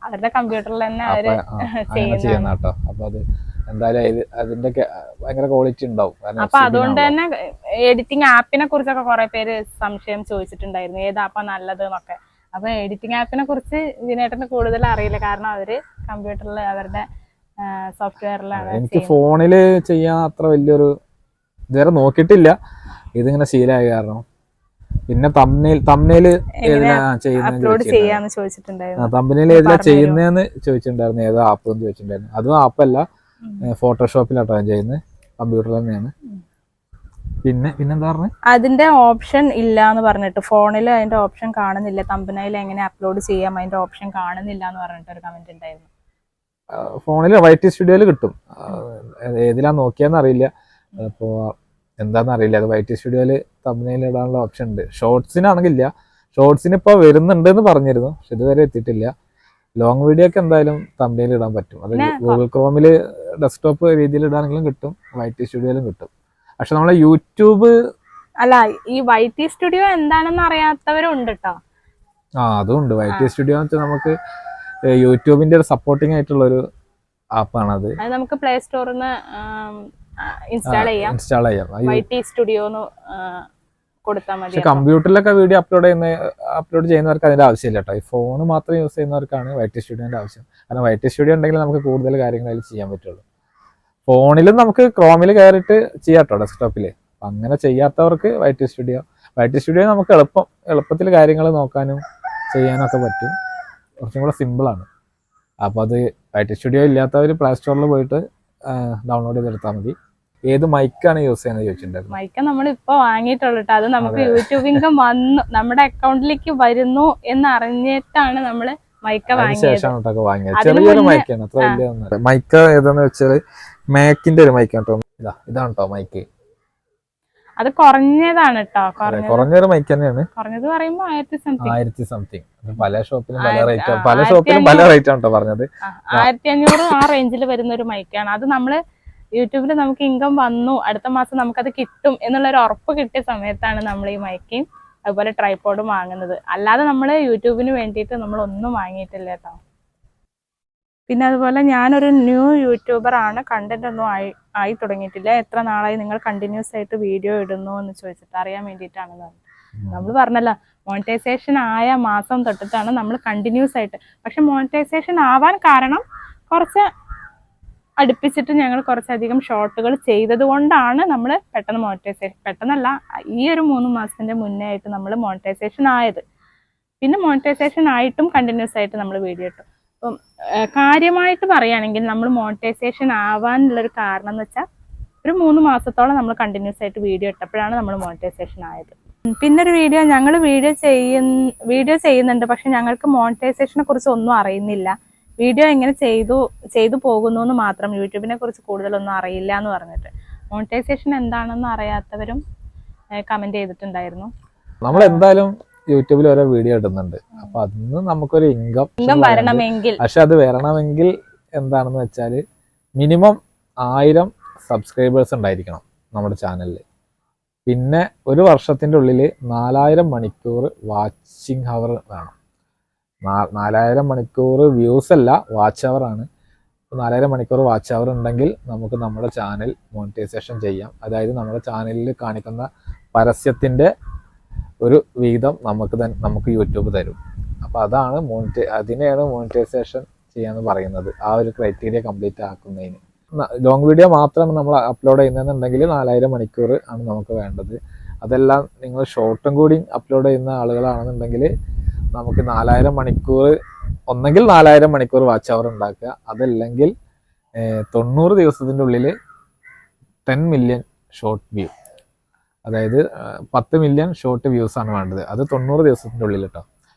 അവരുടെ കമ്പ്യൂട്ടറിൽ തന്നെ അവര് ചെയ്യുന്ന കേട്ടോ. അപ്പൊ അത് എന്തായാലും അതിന്റെ ഭയങ്കര ക്വാളിറ്റി ഉണ്ടാവും. അപ്പൊ അതുകൊണ്ട് തന്നെ എഡിറ്റിംഗ് ആപ്പിനെ കുറിച്ചൊക്കെ കുറെ പേര് സംശയം ചോദിച്ചിട്ടുണ്ടായിരുന്നു, ഏതാപ്പാ നല്ലത് എന്നൊക്കെ. അപ്പൊ എഡിറ്റിംഗ് ആപ്പിനെ കുറിച്ച് വിനേട്ടന് കൂടുതൽ അറിയില്ല, കാരണം അവര് കമ്പ്യൂട്ടറിൽ അവരുടെ സോഫ്റ്റ്വെയറിലാണ്. എനിക്ക് ഫോണില് ചെയ്യാൻ അത്ര വലിയൊരു ഇതുവരെ നോക്കിയിട്ടില്ല, ഇതിങ്ങനെ ശീലമായ കാരണം. പിന്നെ തമ്മില് ചെയ്യാന്ന് ചോദിച്ചിട്ടുണ്ടായിരുന്നു. തമ്മില് ഏതിലാ ചെയ്യുന്നതെന്ന് ചോദിച്ചിട്ടുണ്ടായിരുന്നു, ഏതാ ആപ്പ് എന്ന് ചോദിച്ചിട്ടുണ്ടായിരുന്നു. അതും ആപ്പല്ല, ഫോട്ടോഷോപ്പിലാട്ടോ ഞാൻ ചെയ്യുന്നത്, കമ്പ്യൂട്ടറിൽ തന്നെയാണ്. പിന്നെന്താ പറഞ്ഞത്, അതിന്റെ ഓപ്ഷൻ ഇല്ല എന്ന് പറഞ്ഞിട്ട്, ഫോണിൽ അതിന്റെ ഓപ്ഷൻ കാണുന്നില്ല, തമ്പനയിൽ എങ്ങനെ അപ്ലോഡ് ചെയ്യാം അതിന്റെ ഓപ്ഷൻ കാണുന്നില്ല എന്ന് പറഞ്ഞിട്ട് ഒരു കമന്റ് ഉണ്ടായിരുന്നു. ഫോണിൽ YT സ്റ്റുഡിയോയിൽ കിട്ടും, ഏതിലാ നോക്കിയാന്ന് അറിയില്ല, അപ്പോൾ എന്താണെന്ന് അറിയില്ല. അത് YT സ്റ്റുഡിയോയിൽ തമ്പനയിൽ ഇടാനുള്ള ഓപ്ഷൻ ഉണ്ട്. ഷോർട്സിനാണെങ്കില്ല, ഷോർട്സിന് ഇപ്പോൾ വരുന്നുണ്ട് എന്ന് പറഞ്ഞിരുന്നു, പക്ഷെ ഇതുവരെ എത്തിയിട്ടില്ല. ലോങ് വീഡിയോ ഒക്കെ എന്തായാലും തമ്പനയിൽ ഇടാൻ പറ്റും. അത് ഗൂഗിൾ ക്രോമിൽ ഡെസ്ക്ടോപ്പ് രീതിയിൽ ഇടാണെങ്കിലും കിട്ടും, YT സ്റ്റുഡിയോയിലും കിട്ടും. പക്ഷെ നമ്മളെ യൂട്യൂബ് അല്ല, ഈ YT സ്റ്റുഡിയോ എന്താണെന്ന് അറിയാത്തവരുണ്ട് കേട്ടോ. അതും ഉണ്ട്. YT സ്റ്റുഡിയോ എന്ന് വെച്ചാൽ നമുക്ക് യൂട്യൂബിന്റെ ഒരു സപ്പോർട്ടിംഗ് ആയിട്ടുള്ള ഒരു ആപ്പാണ്. അത് നമുക്ക് പ്ലേ സ്റ്റോറിൽ നിന്ന് ഇൻസ്റ്റാൾ ചെയ്യാം. YT സ്റ്റുഡിയോ കൊടുത്താൽ മതി. കമ്പ്യൂട്ടറിലൊക്കെ വീഡിയോ അപ്ലോഡ് ചെയ്യുന്നവർക്ക് അതിന്റെ ആവശ്യമില്ല കേട്ടോ. ഈ ഫോൺ മാത്രം യൂസ് ചെയ്യുന്നവർക്കാണ് YT സ്റ്റുഡിയോന്റെ ആവശ്യം. കാരണം YT സ്റ്റുഡിയോ ഉണ്ടെങ്കിൽ നമുക്ക് കൂടുതൽ കാര്യങ്ങൾ അതിൽ ചെയ്യാൻ പറ്റുള്ളൂ. ഫോണിലും നമുക്ക് ക്രോമിൽ കയറിയിട്ട് ചെയ്യാം കേട്ടോ, ഡെസ്ക്ടോപ്പിൽ. അങ്ങനെ ചെയ്യാത്തവർക്ക് YT സ്റ്റുഡിയോ നമുക്ക് എളുപ്പത്തിൽ കാര്യങ്ങൾ നോക്കാനും ചെയ്യാനും ഒക്കെ പറ്റും. കുറച്ചും കൂടെ സിമ്പിളാണ്. അപ്പോൾ അത് YT സ്റ്റുഡിയോ ഇല്ലാത്തവർ പ്ലേ സ്റ്റോറിൽ പോയിട്ട് ഡൗൺലോഡ് ചെയ്തെടുത്താൽ മതി. ഏത് മൈക്കാണ് യൂസ് ചെയ്യുന്നത് ചോദിച്ചിട്ടുണ്ടായിരുന്നു. മൈക്ക് നമ്മൾ ഇപ്പൊ വാങ്ങിയിട്ടുള്ളൂ. അത് നമുക്ക് യൂട്യൂബ് ഇൻകം വന്നു നമ്മുടെ അക്കൗണ്ടിലേക്ക് വരുന്നു എന്ന് അറിഞ്ഞിട്ടാണ് നമ്മള് മൈക്ക വാങ്ങിയത്. ചെറിയൊരു മൈക്കാണ്, അത്ര വലിയ ഒന്നും. മൈക്ക ഏതാന്ന് വെച്ചാല് മാക്കിന്റെ ഒരു മൈക്കാണ് കേട്ടോ. ഇതാണ് കേട്ടോ മൈക്ക്. അത് കുറഞ്ഞതാണ് കേട്ടോ, കുറഞ്ഞൊരു മൈക്ക് തന്നെയാണ്. കുറഞ്ഞത് പറയുമ്പോ 1000 സംതിങ്. പല ഷോപ്പിലും പല റേറ്റ് ആണ് കേട്ടോ പറഞ്ഞത്. 1500 ആ റേഞ്ചിൽ വരുന്ന ഒരു മൈക്കാണ്. അത് നമ്മള് യൂട്യൂബിൽ നമുക്ക് ഇൻകം വന്നു, അടുത്ത മാസം നമുക്കത് കിട്ടും എന്നുള്ളൊരു ഉറപ്പ് കിട്ടിയ സമയത്താണ് നമ്മൾ ഈ മൈക്കും അതുപോലെ ട്രൈപോഡും വാങ്ങുന്നത്. അല്ലാതെ നമ്മൾ യൂട്യൂബിന് വേണ്ടിയിട്ട് നമ്മൾ ഒന്നും വാങ്ങിയിട്ടില്ല കേട്ടോ. പിന്നെ അതുപോലെ ഞാനൊരു ന്യൂ യൂട്യൂബർ ആണ്, കണ്ടന്റ് ഒന്നും ആയി തുടങ്ങിയിട്ടില്ല. എത്ര നാളായി നിങ്ങൾ കണ്ടിന്യൂസ് ആയിട്ട് വീഡിയോ ഇടുന്നു എന്ന് ചോദിച്ചിട്ട് അറിയാൻ വേണ്ടിയിട്ടാണ്. നമ്മൾ പറഞ്ഞല്ലോ, മോണിറ്റൈസേഷൻ ആയ മാസം തൊട്ടിട്ടാണ് നമ്മൾ കണ്ടിന്യൂസ് ആയിട്ട്. പക്ഷെ മോണിറ്റൈസേഷൻ ആവാൻ കാരണം കുറച്ച് അടുപ്പിച്ചിട്ട് ഞങ്ങൾ കുറച്ചധികം ഷോർട്ടുകൾ ചെയ്തത് കൊണ്ടാണ് നമ്മൾ പെട്ടെന്ന് മോണിറ്റൈസേഷൻ, പെട്ടെന്നല്ല, ഈ ഒരു 3 മാസത്തിന്റെ മുന്നേ ആയിട്ട് നമ്മൾ മോണിറ്റൈസേഷൻ ആയത്. പിന്നെ മോണിറ്റൈസേഷൻ ആയിട്ടും കണ്ടിന്യൂസ് ആയിട്ട് നമ്മൾ വീഡിയോ ഇട്ടു. അപ്പം കാര്യമായിട്ട് പറയുകയാണെങ്കിൽ നമ്മൾ മോണിറ്റൈസേഷൻ ആവാനുള്ളൊരു കാരണം എന്ന് വെച്ചാൽ ഒരു 3 മാസത്തോളം നമ്മൾ കണ്ടിന്യൂസ് ആയിട്ട് വീഡിയോ ഇട്ടപ്പോഴാണ് നമ്മൾ മോണിറ്റൈസേഷൻ ആയത്. പിന്നെ ഒരു ഞങ്ങൾ വീഡിയോ ചെയ്യുന്നുണ്ട്, പക്ഷെ ഞങ്ങൾക്ക് മോണിറ്റൈസേഷനെ കുറിച്ച് ഒന്നും അറിയുന്നില്ല. വീഡിയോ എങ്ങനെ ചെയ്തു പോകുന്നു എന്ന് മാത്രം, യൂട്യൂബിനെ കുറിച്ച് കൂടുതലൊന്നും അറിയില്ല എന്ന് പറഞ്ഞിട്ട്. മോണിറ്റൈസേഷൻ എന്താണെന്ന് അറിയാത്തവരും കമന്റ് ചെയ്തിട്ടുണ്ടായിരുന്നു. നമ്മൾ എന്തായാലും യൂട്യൂബിൽ ഓരോ വീഡിയോ ഇടുന്നുണ്ട്, അപ്പൊ അതിന് നമുക്കൊരു ഇൻകം വരണമെങ്കിൽ, പക്ഷെ അത് വരണമെങ്കിൽ എന്താണെന്ന് വെച്ചാൽ മിനിമം 1000 സബ്സ്ക്രൈബേഴ്സ് ഉണ്ടായിരിക്കണം നമ്മുടെ ചാനലിൽ. പിന്നെ ഒരു വർഷത്തിന്റെ ഉള്ളിൽ 4000 മണിക്കൂർ വാച്ചിങ് ഹവർ വേണം. 4000 മണിക്കൂർ വ്യൂസ് അല്ല, വാച്ച് അവർ ആണ്. 4.5 മണിക്കൂർ വാച്ച് അവർ ഉണ്ടെങ്കിൽ നമുക്ക് നമ്മുടെ ചാനൽ മോണിറ്റൈസേഷൻ ചെയ്യാം. അതായത് നമ്മുടെ ചാനലിൽ കാണിക്കുന്ന പരസ്യത്തിൻ്റെ ഒരു വിഹിതം നമുക്ക് യൂട്യൂബ് തരും. അപ്പോൾ അതാണ് അതിനെയാണ് മോണിറ്റൈസേഷൻ ചെയ്യാന്ന് പറയുന്നത്, ആ ഒരു ക്രൈറ്റീരിയ കംപ്ലീറ്റ് ആക്കുന്നതിന്. ലോങ് വീഡിയോ മാത്രം നമ്മൾ അപ്ലോഡ് ചെയ്യുന്നതെന്നുണ്ടെങ്കിൽ 4000 മണിക്കൂർ ആണ് നമുക്ക് വേണ്ടത്. അതെല്ലാം നിങ്ങൾ ഷോർട്ടും കൂടി അപ്ലോഡ് ചെയ്യുന്ന ആളുകളാണെന്നുണ്ടെങ്കിൽ നമുക്ക് 4000 മണിക്കൂർ, ഒന്നെങ്കിൽ 4000 മണിക്കൂർ വാച്ച് അവർ ഉണ്ടാക്കുക, അതല്ലെങ്കിൽ 90 ദിവസത്തിൻ്റെ ഉള്ളിൽ 10 മില്യൺ ഷോർട്ട് വ്യൂ, അതായത് 10 മില്യൺ ഷോർട്ട് വ്യൂസ് ആണ് വേണ്ടത്. അത് 90 ദിവസത്തിൻ്റെ ഉള്ളിൽ കേട്ടോ.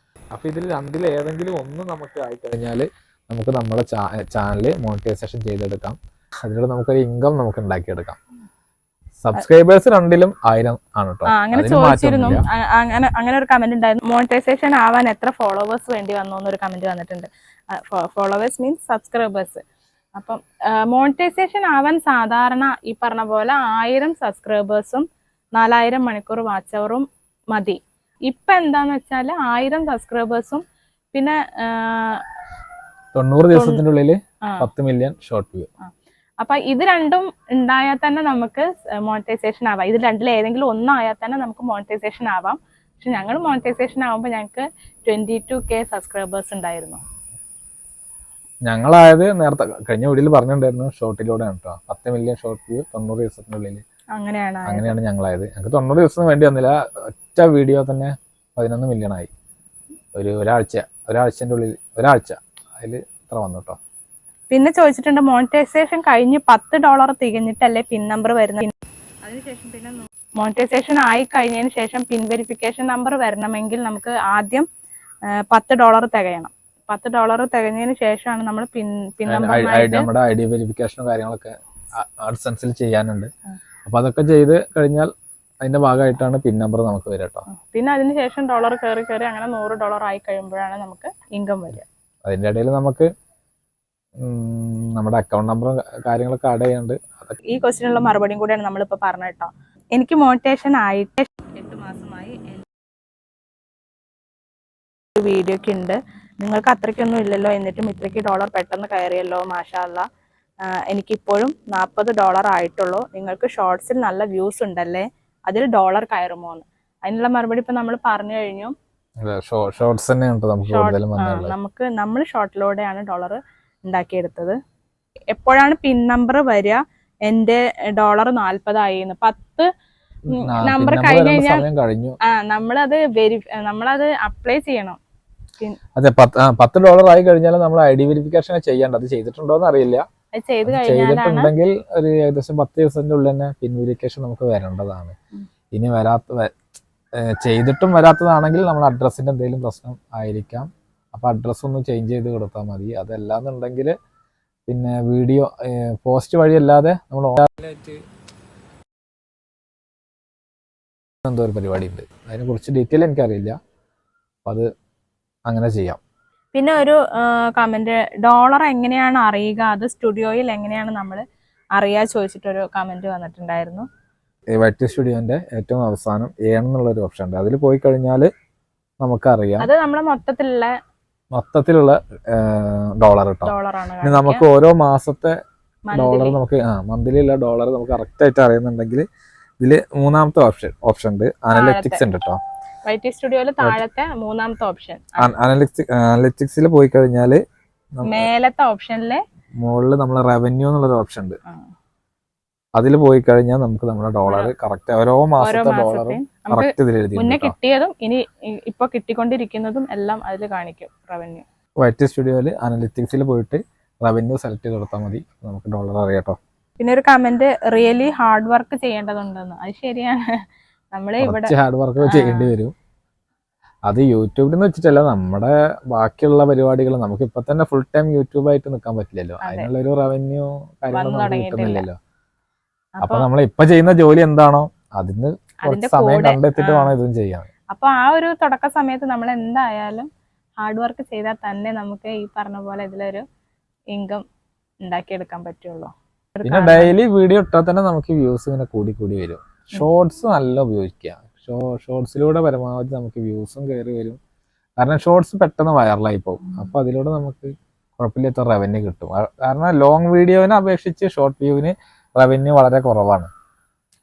അപ്പോൾ ഇതിൽ രണ്ടിൽ ഏതെങ്കിലും ഒന്ന് നമുക്ക് ആയിക്കഴിഞ്ഞാൽ നമുക്ക് നമ്മുടെ ചാനൽ മോണിറ്റൈസേഷൻ ചെയ്തെടുക്കാം. അതിലൂടെ നമുക്കൊരു ഇൻകം നമുക്ക് ഉണ്ടാക്കിയെടുക്കാം. സബ്സ്ക്രൈബേഴ്സ് രണ്ടിലും 1000 ആണ് കേട്ടോ. അങ്ങനെ ചോദിച്ചിരുന്നു, അങ്ങനെ ഒരു കമന്റ് ഉണ്ടായിരുന്നു. മോണിറ്റൈസേഷൻ ആവാൻ എത്ര ഫോളോവേഴ്സ് വേണ്ടി വന്നു എന്നൊരു കമന്റ് വന്നിട്ടുണ്ട്. Followers means subscribers. അപ്പം മോണിറ്റൈസേഷൻ ആവാൻ സാധാരണ ഈ പറഞ്ഞ പോലെ 1000 സബ്സ്ക്രൈബേഴ്സും 4000 മണിക്കൂർ വാച്ച് അവറും മതി. ഇപ്പൊ എന്താന്ന് വെച്ചാല് 1000 സബ്സ്ക്രൈബേഴ്സും പിന്നെ 90 ദിവസത്തിന്റെ ഉള്ളിൽ 10 മില്യൺ ഷോർട്ട് വ്യൂ. അപ്പൊ ഇത് രണ്ടും ഉണ്ടായാൽ തന്നെ നമുക്ക് മോണിറ്റൈസേഷൻ ആവാം. ഇത് രണ്ടിൽ ഏതെങ്കിലും ഒന്നായാൽ തന്നെ നമുക്ക് മോണിറ്റൈസേഷൻ ആവാം. പക്ഷെ ഞങ്ങൾ മോണിറ്റൈസേഷൻ ആവുമ്പോൾ ഞങ്ങൾക്ക് 22K സബ്സ്ക്രൈബേഴ്സ് ഉണ്ടായിരുന്നു. ഞങ്ങളായത് നേരത്തെ കഴിഞ്ഞ വീഡിയോയിൽ പറഞ്ഞിട്ടുണ്ടായിരുന്നു, ഷോർട്ടിലൂടെയാണ് കേട്ടോ. 10 മില്യൺ ഷോർട്ട് വ്യൂ 90 ദിവസത്തിനുള്ളിൽ. അങ്ങനെയാണ് ഞങ്ങളായത്. ഞങ്ങൾക്ക് 90 ദിവസം വേണ്ടി വന്നില്ല, ഒറ്റ വീഡിയോ തന്നെ 11 മില്യൺ ആയി. ഒരാഴ്ചൻ്റെ ഉള്ളിൽ അതിൽ ഇത്ര വന്നു കേട്ടോ. പിന്നെ ചോദിച്ചിട്ടുണ്ട്, മോണിറ്റൈസേഷൻ കഴിഞ്ഞ് $10 തികഞ്ഞിട്ടല്ലേ പിൻ നമ്പർ വരുന്നത്? അതിനുശേഷം പിന്നെ മോണിറ്റൈസേഷൻ ആയി കഴിഞ്ഞതിന് ശേഷം പിൻ വെരിഫിക്കേഷൻ നമ്പർ വരണമെങ്കിൽ നമുക്ക് ആദ്യം $10 തികയണം. $10 തികഞ്ഞതിന് ശേഷമാണ് നമ്മൾ പിൻ നമ്മുടെ ID വെരിഫിക്കേഷനും കാര്യങ്ങളൊക്കെ ആഡ്സെൻസിൽ ചെയ്യാനുണ്ട്. അപ്പൊ അതൊക്കെ ചെയ്ത് കഴിഞ്ഞാൽ അതിന്റെ ഭാഗമായിട്ടാണ് പിൻ നമ്പർ നമുക്ക് വരിക കേട്ടോ. പിന്നെ അതിനുശേഷം ഡോളർ കയറി അങ്ങനെ $100 ആയി കഴിയുമ്പോഴാണ് നമുക്ക് ഇൻകം വരിക. അതിന്റെ ഇടയിൽ നമുക്ക് നമ്മുടെ അക്കൗണ്ട് നമ്പറും കാര്യങ്ങളൊക്കെ ആഡ് ചെയ്യാനുണ്ട്. ഈ ക്വസ്റ്റിനുള്ള മറുപടിയും കൂടെയാണ് നമ്മളിപ്പോ പറഞ്ഞ കേട്ടോ. എനിക്ക് മോണിറ്റൈസേഷൻ ആയിട്ട് 8 മാസമായി. വീഡിയോക്ക് ഉണ്ട്, നിങ്ങൾക്ക് അത്രയ്ക്കൊന്നും ഇല്ലല്ലോ, എന്നിട്ടും ഇത്രയ്ക്ക് ഡോളർ പെട്ടെന്ന് കയറിയല്ലോ, മാഷാ അല്ലാ. എനിക്കിപ്പോഴും $40 ആയിട്ടുള്ളൂ. നിങ്ങൾക്ക് ഷോർട്സിൽ നല്ല വ്യൂസ് ഉണ്ടല്ലേ, അതിൽ ഡോളർ കയറുമോ എന്ന്. അതിനുള്ള മറുപടി ഇപ്പൊ നമ്മൾ പറഞ്ഞു കഴിഞ്ഞു. നമ്മൾ ഷോർട്ടിലൂടെയാണ് ഡോളർ ഉണ്ടാക്കിയെടുത്തത്. എപ്പോഴാണ് പിൻ നമ്പർ വരിക? എന്റെ ഡോളർ 40 ആയി. 10 നമ്പർ കഴിഞ്ഞ് കഴിഞ്ഞാൽ നമ്മളത് അപ്ലൈ ചെയ്യണം. അതെ, $10 ആയി കഴിഞ്ഞാൽ നമ്മൾ ID വെരിഫിക്കേഷൻ ചെയ്യേണ്ടത്. അത് ചെയ്തിട്ടുണ്ടോ എന്ന് അറിയില്ല. ചെയ്തിട്ടുണ്ടെങ്കിൽ ഒരു ഏകദേശം 10 ദിവസത്തിന്റെ ഉള്ളിൽ തന്നെ പിൻ വെരിഫിക്കേഷൻ നമുക്ക് വരേണ്ടതാണ്. ഇനി ചെയ്തിട്ടും വരാത്തതാണെങ്കിൽ നമ്മൾ അഡ്രസ്സിന്റെ എന്തെങ്കിലും പ്രശ്നം ആയിരിക്കാം. അപ്പൊ അഡ്രസ്സ് ഒന്ന് ചേഞ്ച് ചെയ്ത് കൊടുത്താൽ മതി. അതല്ലാന്നുണ്ടെങ്കിൽ പിന്നെ വീഡിയോ പോസ്റ്റ് വഴി അല്ലാതെ നമ്മൾ ഓൺലൈനായിട്ട് എന്തോ ഒരു പരിപാടി ഉണ്ട്, അതിനെ കുറിച്ച് ഡീറ്റെയിൽ എനിക്കറിയില്ല. അപ്പൊ അത് അങ്ങനെ ചെയ്യാം. പിന്നെ ഒരു കമന്റ്, ഡോളർ എങ്ങനെയാണ് അറിയുക, അത് സ്റ്റുഡിയോയിൽ എങ്ങനെയാണ് നമ്മൾ അറിയാ ചോദിച്ചിട്ടൊരു കമന്റ് വന്നിട്ടുണ്ടായിരുന്നു. വൈറ്റ് സ്റ്റുഡിയോന്റെ ഏറ്റവും അവസാനം ഏൺ എന്നുള്ളൊരു ഓപ്ഷൻ ഉണ്ട്, അതിൽ പോയി കഴിഞ്ഞാൽ നമുക്കറിയാം. അത് നമ്മുടെ മൊത്തത്തിലുള്ള ഡോളർ കേട്ടോ. ഇനി നമുക്ക് ഓരോ മാസത്തെ ഡോളർ നമുക്ക് മന്ത്ലിയുള്ള ഡോളർ നമുക്ക് കറക്റ്റ് ആയിട്ട് അറിയുന്നുണ്ടെങ്കിൽ ഇതില് മൂന്നാമത്തെ ഓപ്ഷൻ ഉണ്ട്, അനലിറ്റിക്സ് ഉണ്ട് കേട്ടോ. വൈറ്റ് സ്റ്റുഡിയോയില് താഴത്തെ മൂന്നാമത്തെ ഓപ്ഷൻ അനലിറ്റിക്സിൽ പോയി കഴിഞ്ഞാൽ മേലത്തെ ഓപ്ഷനിലെ മുകളിൽ നമ്മളെ റവന്യൂ എന്നുള്ളൊരു ഓപ്ഷൻ ഉണ്ട്. അതിൽ പോയി കഴിഞ്ഞാൽ നമുക്ക് നമ്മുടെ ഡോളർ കറക്റ്റ് ഓരോ മാസത്തെ ഡോളറും കറക്റ്റ് ഇതിൽ എഴുതി, മുന്നേ കിട്ടിയതും ഇനി ഇപ്പൊ കിട്ടിക്കൊണ്ടിരിക്കുന്നതും എല്ലാം അതിൽ കാണിക്കും റവന്യൂ. വൈറ്റ് സ്റ്റുഡിയോയില് അനലിറ്റിക്സിൽ പോയിട്ട് റവന്യൂ സെലക്ട് ചെയ്ത് കൊടുത്താൽ മതി, നമുക്ക് ഡോളർ അറിയാട്ടോ. പിന്നെ ഒരു കമന്റ്, റിയലി ഹാർഡ് വർക്ക് ചെയ്യേണ്ടതുണ്ടെന്ന്. അത് ശരിയാണ്, നമ്മള് ഇവിടെ ഹാർഡ് വർക്ക് ചെയ്യേണ്ടി വരും. അത് യൂട്യൂബിൽ നിന്ന് വെച്ചിട്ടല്ല, നമ്മുടെ ബാക്കിയുള്ള പരിപാടികൾ നമുക്ക് ഇപ്പൊ തന്നെ ഫുൾ ടൈം യൂട്യൂബായിട്ട് നിൽക്കാൻ പറ്റില്ലല്ലോ. അതിനുള്ളൊരു റവന്യൂ കാര്യങ്ങളൊന്നും കിട്ടുന്നില്ലല്ലോ. അപ്പൊ നമ്മൾ ഇപ്പൊ ചെയ്യുന്ന ജോലി എന്താണോ അതിന് സമയം കണ്ടെത്തിട്ട് വേണം ഇതും ചെയ്യാൻ. അപ്പൊ ആ ഒരു തുടക്ക സമയത്ത് നമ്മൾ എന്തായാലും ഹാർഡ് വർക്ക് ചെയ്താൽ തന്നെ നമുക്ക് ഈ പറഞ്ഞ പോലെ ഇതിലൊരു ഇൻകം ഉണ്ടാക്കിയെടുക്കാൻ പറ്റുള്ളൂ. പിന്നെ ഡെയിലി വീഡിയോ ഇട്ടാൽ തന്നെ നമുക്ക് വ്യൂസ് ഇങ്ങനെ കൂടി വരും. ഷോർട്സ് നല്ല ഉപയോഗിക്കുക, ഷോർട്സിലൂടെ പരമാവധി നമുക്ക് വ്യൂസും കയറി വരും. കാരണം ഷോർട്സ് പെട്ടെന്ന് വൈറലായി പോകും. അപ്പൊ അതിലൂടെ നമുക്ക് കുഴപ്പമില്ലാത്ത റവന്യൂ കിട്ടും. കാരണം ലോങ് വീഡിയോനെ അപേക്ഷിച്ച് ഷോർട്ട് വ്യൂവിന് റവന്യൂ വളരെ കുറവാണ്.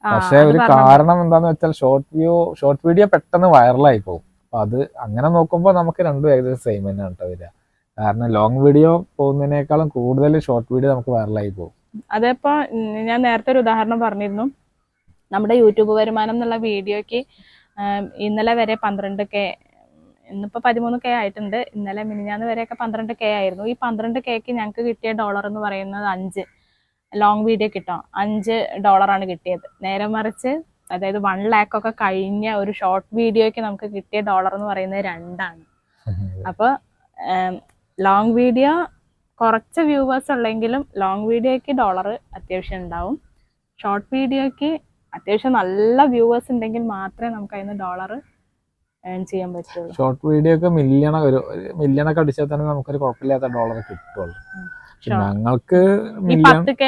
പക്ഷെ ഒരു കാരണം എന്താന്ന് വെച്ചാൽ ഷോർട്ട് വീഡിയോ പെട്ടെന്ന് വൈറലായി പോകും. അപ്പൊ അത് അങ്ങനെ നോക്കുമ്പോൾ നമുക്ക് രണ്ടും ഏകദേശം സെയിം തന്നെയാണ് കേട്ടോ വരിക. കാരണം ലോങ് വീഡിയോ പോകുന്നതിനേക്കാളും കൂടുതൽ ഷോർട്ട് വീഡിയോ നമുക്ക് വൈറലായി പോകും. അതിപ്പോ ഞാൻ നേരത്തെ ഒരു ഉദാഹരണം പറഞ്ഞിരുന്നു. നമ്മുടെ യൂട്യൂബ് വരുമാനം എന്നുള്ള വീഡിയോക്ക് ഇന്നലെ വരെ 12K, ഇന്നിപ്പോൾ 13K ആയിട്ടുണ്ട്. ഇന്നലെ മിനിഞ്ഞാന്ന് വരെയൊക്കെ 12K ആയിരുന്നു. ഈ 12Kക്ക് ഞങ്ങൾക്ക് കിട്ടിയ ഡോളർ എന്ന് പറയുന്നത് 5 ലോങ് വീഡിയോ കിട്ടാം $5 കിട്ടിയത്. നേരെ മറിച്ച് അതായത് 1 lakh ഒക്കെ കഴിഞ്ഞ ഒരു ഷോർട്ട് വീഡിയോക്ക് നമുക്ക് കിട്ടിയ ഡോളർ എന്ന് പറയുന്നത് 2 അപ്പോൾ ലോങ് വീഡിയോ കുറച്ച് വ്യൂവേഴ്സ് ഉള്ളെങ്കിലും ലോങ് വീഡിയോക്ക് ഡോളർ അത്യാവശ്യം ഉണ്ടാവും. ഷോർട്ട് വീഡിയോക്ക് അത്യാവശ്യം നല്ല വ്യൂവേഴ്സ് ഉണ്ടെങ്കിൽ മാത്രമേ നമുക്ക് അതിന് ഡോളർ ഏൺ ചെയ്യാൻ പറ്റുള്ളൂ. ഷോർട്ട് വീഡിയോ ഒക്കെ മില്യണൊക്കെ അടിച്ചാൽ തന്നെ നമുക്കൊരു കുഴപ്പമില്ലാത്ത ഡോളർ കിട്ടുള്ളൂ. ഞങ്ങൾക്ക് ഈ 10K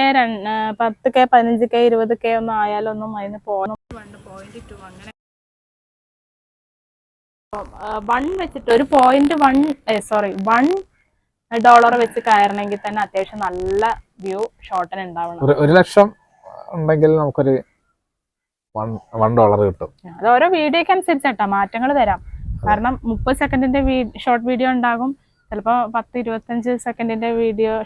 15K 20K ഒന്നും ആയാലൊന്നും അതിന് പോയിന്റ് 2 അങ്ങനെ 1 വെച്ചിട്ട് ഒരു $1 വെച്ച് കയറണമെങ്കിൽ തന്നെ അത്യാവശ്യം നല്ല വ്യൂ ഷോർട്ടിന് ഉണ്ടാവണം. 1 ലക്ഷം ഉണ്ടെങ്കിൽ നമുക്കൊരു $1 കിട്ടും. അത് ഓരോ വീഡിയോക്ക് അനുസരിച്ചാട്ടാ മാറ്റങ്ങൾ വരാം. കാരണം 30 സെക്കൻഡിന്റെ ഷോർട്ട് വീഡിയോ ഉണ്ടാകും, ചിലപ്പോൾ 10-25 സെക്കൻഡിന്റെ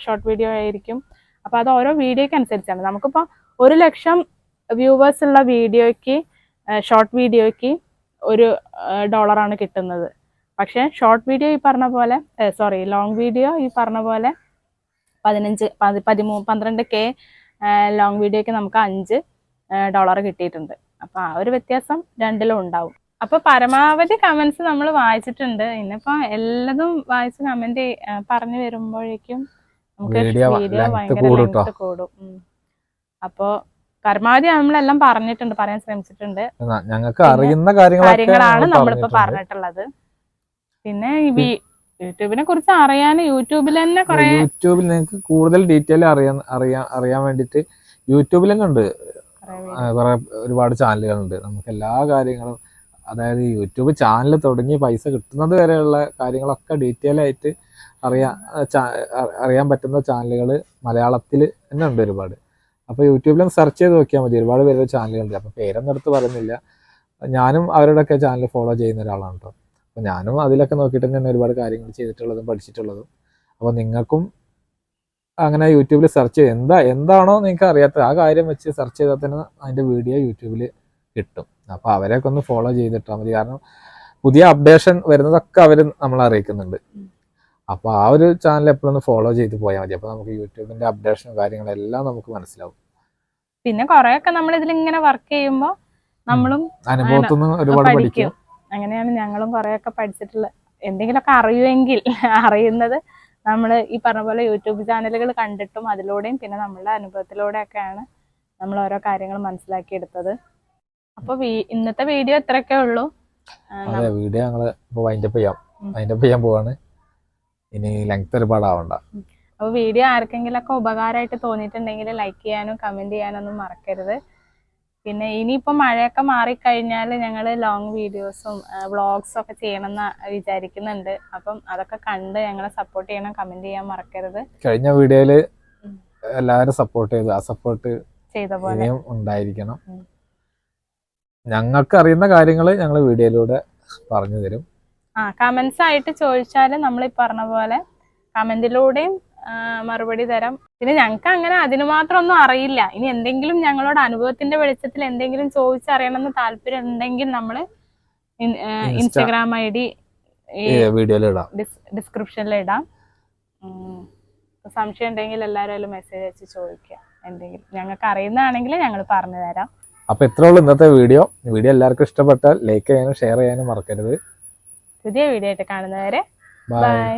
ഷോർട്ട് വീഡിയോ ആയിരിക്കും. അപ്പൊ അത് ഓരോ വീഡിയോക്ക് അനുസരിച്ചാണ്. നമുക്കിപ്പോൾ 1 ലക്ഷം വ്യൂവേഴ്സ് ഉള്ള വീഡിയോക്ക് ഷോർട്ട് വീഡിയോക്ക് $1 കിട്ടുന്നത്. പക്ഷെ ഷോർട്ട് വീഡിയോ ഈ പറഞ്ഞ പോലെ ലോങ് വീഡിയോ ഈ പറഞ്ഞ പോലെ 12K ലോങ് വീഡിയോക്ക് നമുക്ക് $5 കിട്ടിയിട്ടുണ്ട്. അപ്പൊ ആ ഒരു വ്യത്യാസം രണ്ടിലും ഉണ്ടാവും. അപ്പൊ പരമാവധി കമന്റ്സ് നമ്മൾ വായിച്ചിട്ടുണ്ട്. ഇന്നിപ്പോ എല്ലാതും വായിച്ച് കമന്റ് പറഞ്ഞു വരുമ്പോഴേക്കും നമുക്ക് വീഡിയോ ഭയങ്കര ലെങ്ത് കൂടും. അപ്പൊ പരമാവധി നമ്മളെല്ലാം പറയാൻ ശ്രമിച്ചിട്ടുണ്ട്. ഞങ്ങൾക്ക് അറിയുന്ന കാര്യങ്ങളാണ് നമ്മളിപ്പോ പറഞ്ഞിട്ടുള്ളത്. പിന്നെ ഈ യൂട്യൂബിനെ കുറിച്ച് അറിയാൻ യൂട്യൂബിൽ നിങ്ങൾക്ക് കൂടുതൽ ഡീറ്റെയിൽ അറിയാൻ വേണ്ടിട്ട് യൂട്യൂബിൽ തന്നെ ഉണ്ട് ഒരുപാട് ചാനലുകളുണ്ട്. നമുക്ക് എല്ലാ കാര്യങ്ങളും, അതായത് യൂട്യൂബ് ചാനൽ തുടങ്ങി പൈസ കിട്ടുന്നത് വരെയുള്ള കാര്യങ്ങളൊക്കെ ഡീറ്റെയിൽ ആയിട്ട് അറിയാൻ പറ്റുന്ന ചാനലുകൾ മലയാളത്തിൽ തന്നെ ഉണ്ട് ഒരുപാട്. അപ്പോൾ യൂട്യൂബിലും സെർച്ച് ചെയ്ത് നോക്കിയാൽ മതി, ഒരുപാട് പേരുടെ ചാനലുകളുണ്ട്. അപ്പോൾ പേരൊന്നും എടുത്ത് പറയുന്നില്ല. ഞാനും അവരുടെയൊക്കെ ചാനൽ ഫോളോ ചെയ്യുന്ന ഒരാളാണ് കേട്ടോ. അപ്പോൾ ഞാനും അതിലൊക്കെ നോക്കിയിട്ട് തന്നെയാണ് ഒരുപാട് കാര്യങ്ങൾ ചെയ്തിട്ടുള്ളതും പഠിച്ചിട്ടുള്ളതും. അപ്പോൾ നിങ്ങൾക്കും അങ്ങനെ യൂട്യൂബിൽ സെർച്ച് ചെയ്ത് എന്താണോ നിങ്ങൾക്ക് അറിയാത്ത ആ കാര്യം വെച്ച് സെർച്ച് ചെയ്താൽ തന്നെ അതിൻ്റെ വീഡിയോ യൂട്യൂബിൽ കിട്ടും. അപ്പോൾ അവരെയൊക്കെ ഒന്ന് ഫോളോ ചെയ്തിട്ടാൽ മതി. കാരണം പുതിയ അപ്ഡേഷൻ വരുന്നതൊക്കെ അവർ നമ്മളെ അറിയിക്കുന്നുണ്ട്. അപ്പോൾ ആ ഒരു ചാനൽ എപ്പോഴൊന്ന് ഫോളോ ചെയ്ത് പോയാൽ മതി. അപ്പോൾ നമുക്ക് യൂട്യൂബിൻ്റെ അപ്ഡേഷനും കാര്യങ്ങളെല്ലാം നമുക്ക് മനസ്സിലാവും. പിന്നെ കുറെയൊക്കെ നമ്മൾ ഇതിലിങ്ങനെ വർക്ക് ചെയ്യുമ്പോൾ നമ്മളും അനുഭവത്തിൽ ഒരുപാട് പഠിക്കും. അങ്ങനെയാണ് ഞങ്ങളും കുറെയൊക്കെ പഠിച്ചിട്ടുള്ളത്. എന്തെങ്കിലുമൊക്കെ അറിയുമെങ്കിൽ അറിയുന്നത് നമ്മൾ ഈ പറഞ്ഞ പോലെ യൂട്യൂബ് ചാനലുകൾ കണ്ടിട്ടും അതിലൂടെയും പിന്നെ നമ്മളുടെ അനുഭവത്തിലൂടെയൊക്കെയാണ് നമ്മൾ ഓരോ കാര്യങ്ങൾ മനസ്സിലാക്കിയെടുത്തത്. അപ്പൊ ഇന്നത്തെ വീഡിയോ ഇത്രയൊക്കെ ഉള്ളൂ. വീഡിയോ ഞങ്ങള് വൈൻഡപ്പ് ചെയ്യാൻ പോവാണ്. ഇനി ലെങ്ത് ഒരുപാടാവണ്ട. അപ്പൊ വീഡിയോ ആർക്കെങ്കിലൊക്കെ ഉപകാരമായിട്ട് തോന്നിയിട്ടുണ്ടെങ്കിൽ ലൈക്ക് ചെയ്യാനും കമന്റ് ചെയ്യാനൊന്നും മറക്കരുത്. പിന്നെ ഇനിയിപ്പോ മഴയൊക്കെ മാറിക്കഴിഞ്ഞാൽ ഞങ്ങൾ ലോങ് വീഡിയോസും വ്ളോഗ്സും ഒക്കെ ചെയ്യണമെന്ന് വിചാരിക്കുന്നുണ്ട്. അപ്പം അതൊക്കെ കണ്ട് ഞങ്ങളെ സപ്പോർട്ട് ചെയ്യണം, കമന്റ് ചെയ്യാൻ മറക്കരുത്. കഴിഞ്ഞ വീഡിയോയില് എല്ലാവരും സപ്പോർട്ട് ചെയ്തു, ആ സപ്പോർട്ട് ചെയ്ത പോലെ ഉണ്ടായിരിക്കണം. ഞങ്ങൾക്ക് അറിയുന്ന കാര്യങ്ങൾ ഞങ്ങൾ വീഡിയോയിലൂടെ പറഞ്ഞു തരും. കമന്റ്സ് ആയിട്ട് ചോദിച്ചാൽ നമ്മൾ ഈ പറഞ്ഞ പോലെ കമന്റിലൂടെയും മറുപടി തരാം. പിന്നെ ഞങ്ങൾക്ക് അങ്ങനെ അതിന് മാത്രം ഒന്നും അറിയില്ല. ഇനി എന്തെങ്കിലും ഞങ്ങളോട് അനുഭവത്തിന്റെ വെളിച്ചത്തിൽ എന്തെങ്കിലും ചോദിച്ചറിയണമെന്ന് താല്പര്യം ഉണ്ടെങ്കിൽ നമ്മൾ ഇൻസ്റ്റാഗ്രാം ID ഡിസ്ക്രിപ്ഷനിൽ ഇടാം. സംശയം ഉണ്ടെങ്കിൽ എല്ലാവരും അതിൽ മെസ്സേജ് അയച്ച് ചോദിക്കുക. എന്തെങ്കിലും ഞങ്ങൾക്ക് അറിയുന്നതാണെങ്കിൽ ഞങ്ങൾ പറഞ്ഞു തരാം. അപ്പൊ ഇത്രേ ഉള്ളൂ ഇന്നത്തെ വീഡിയോ. എല്ലാവർക്കും ഇഷ്ടപ്പെട്ടാൽ ലൈക്ക് ചെയ്യാനും ഷെയർ ചെയ്യാനും മറക്കരുത്. പുതിയ വീഡിയോ ആയിട്ട് കാണുന്നവരെ ബൈ.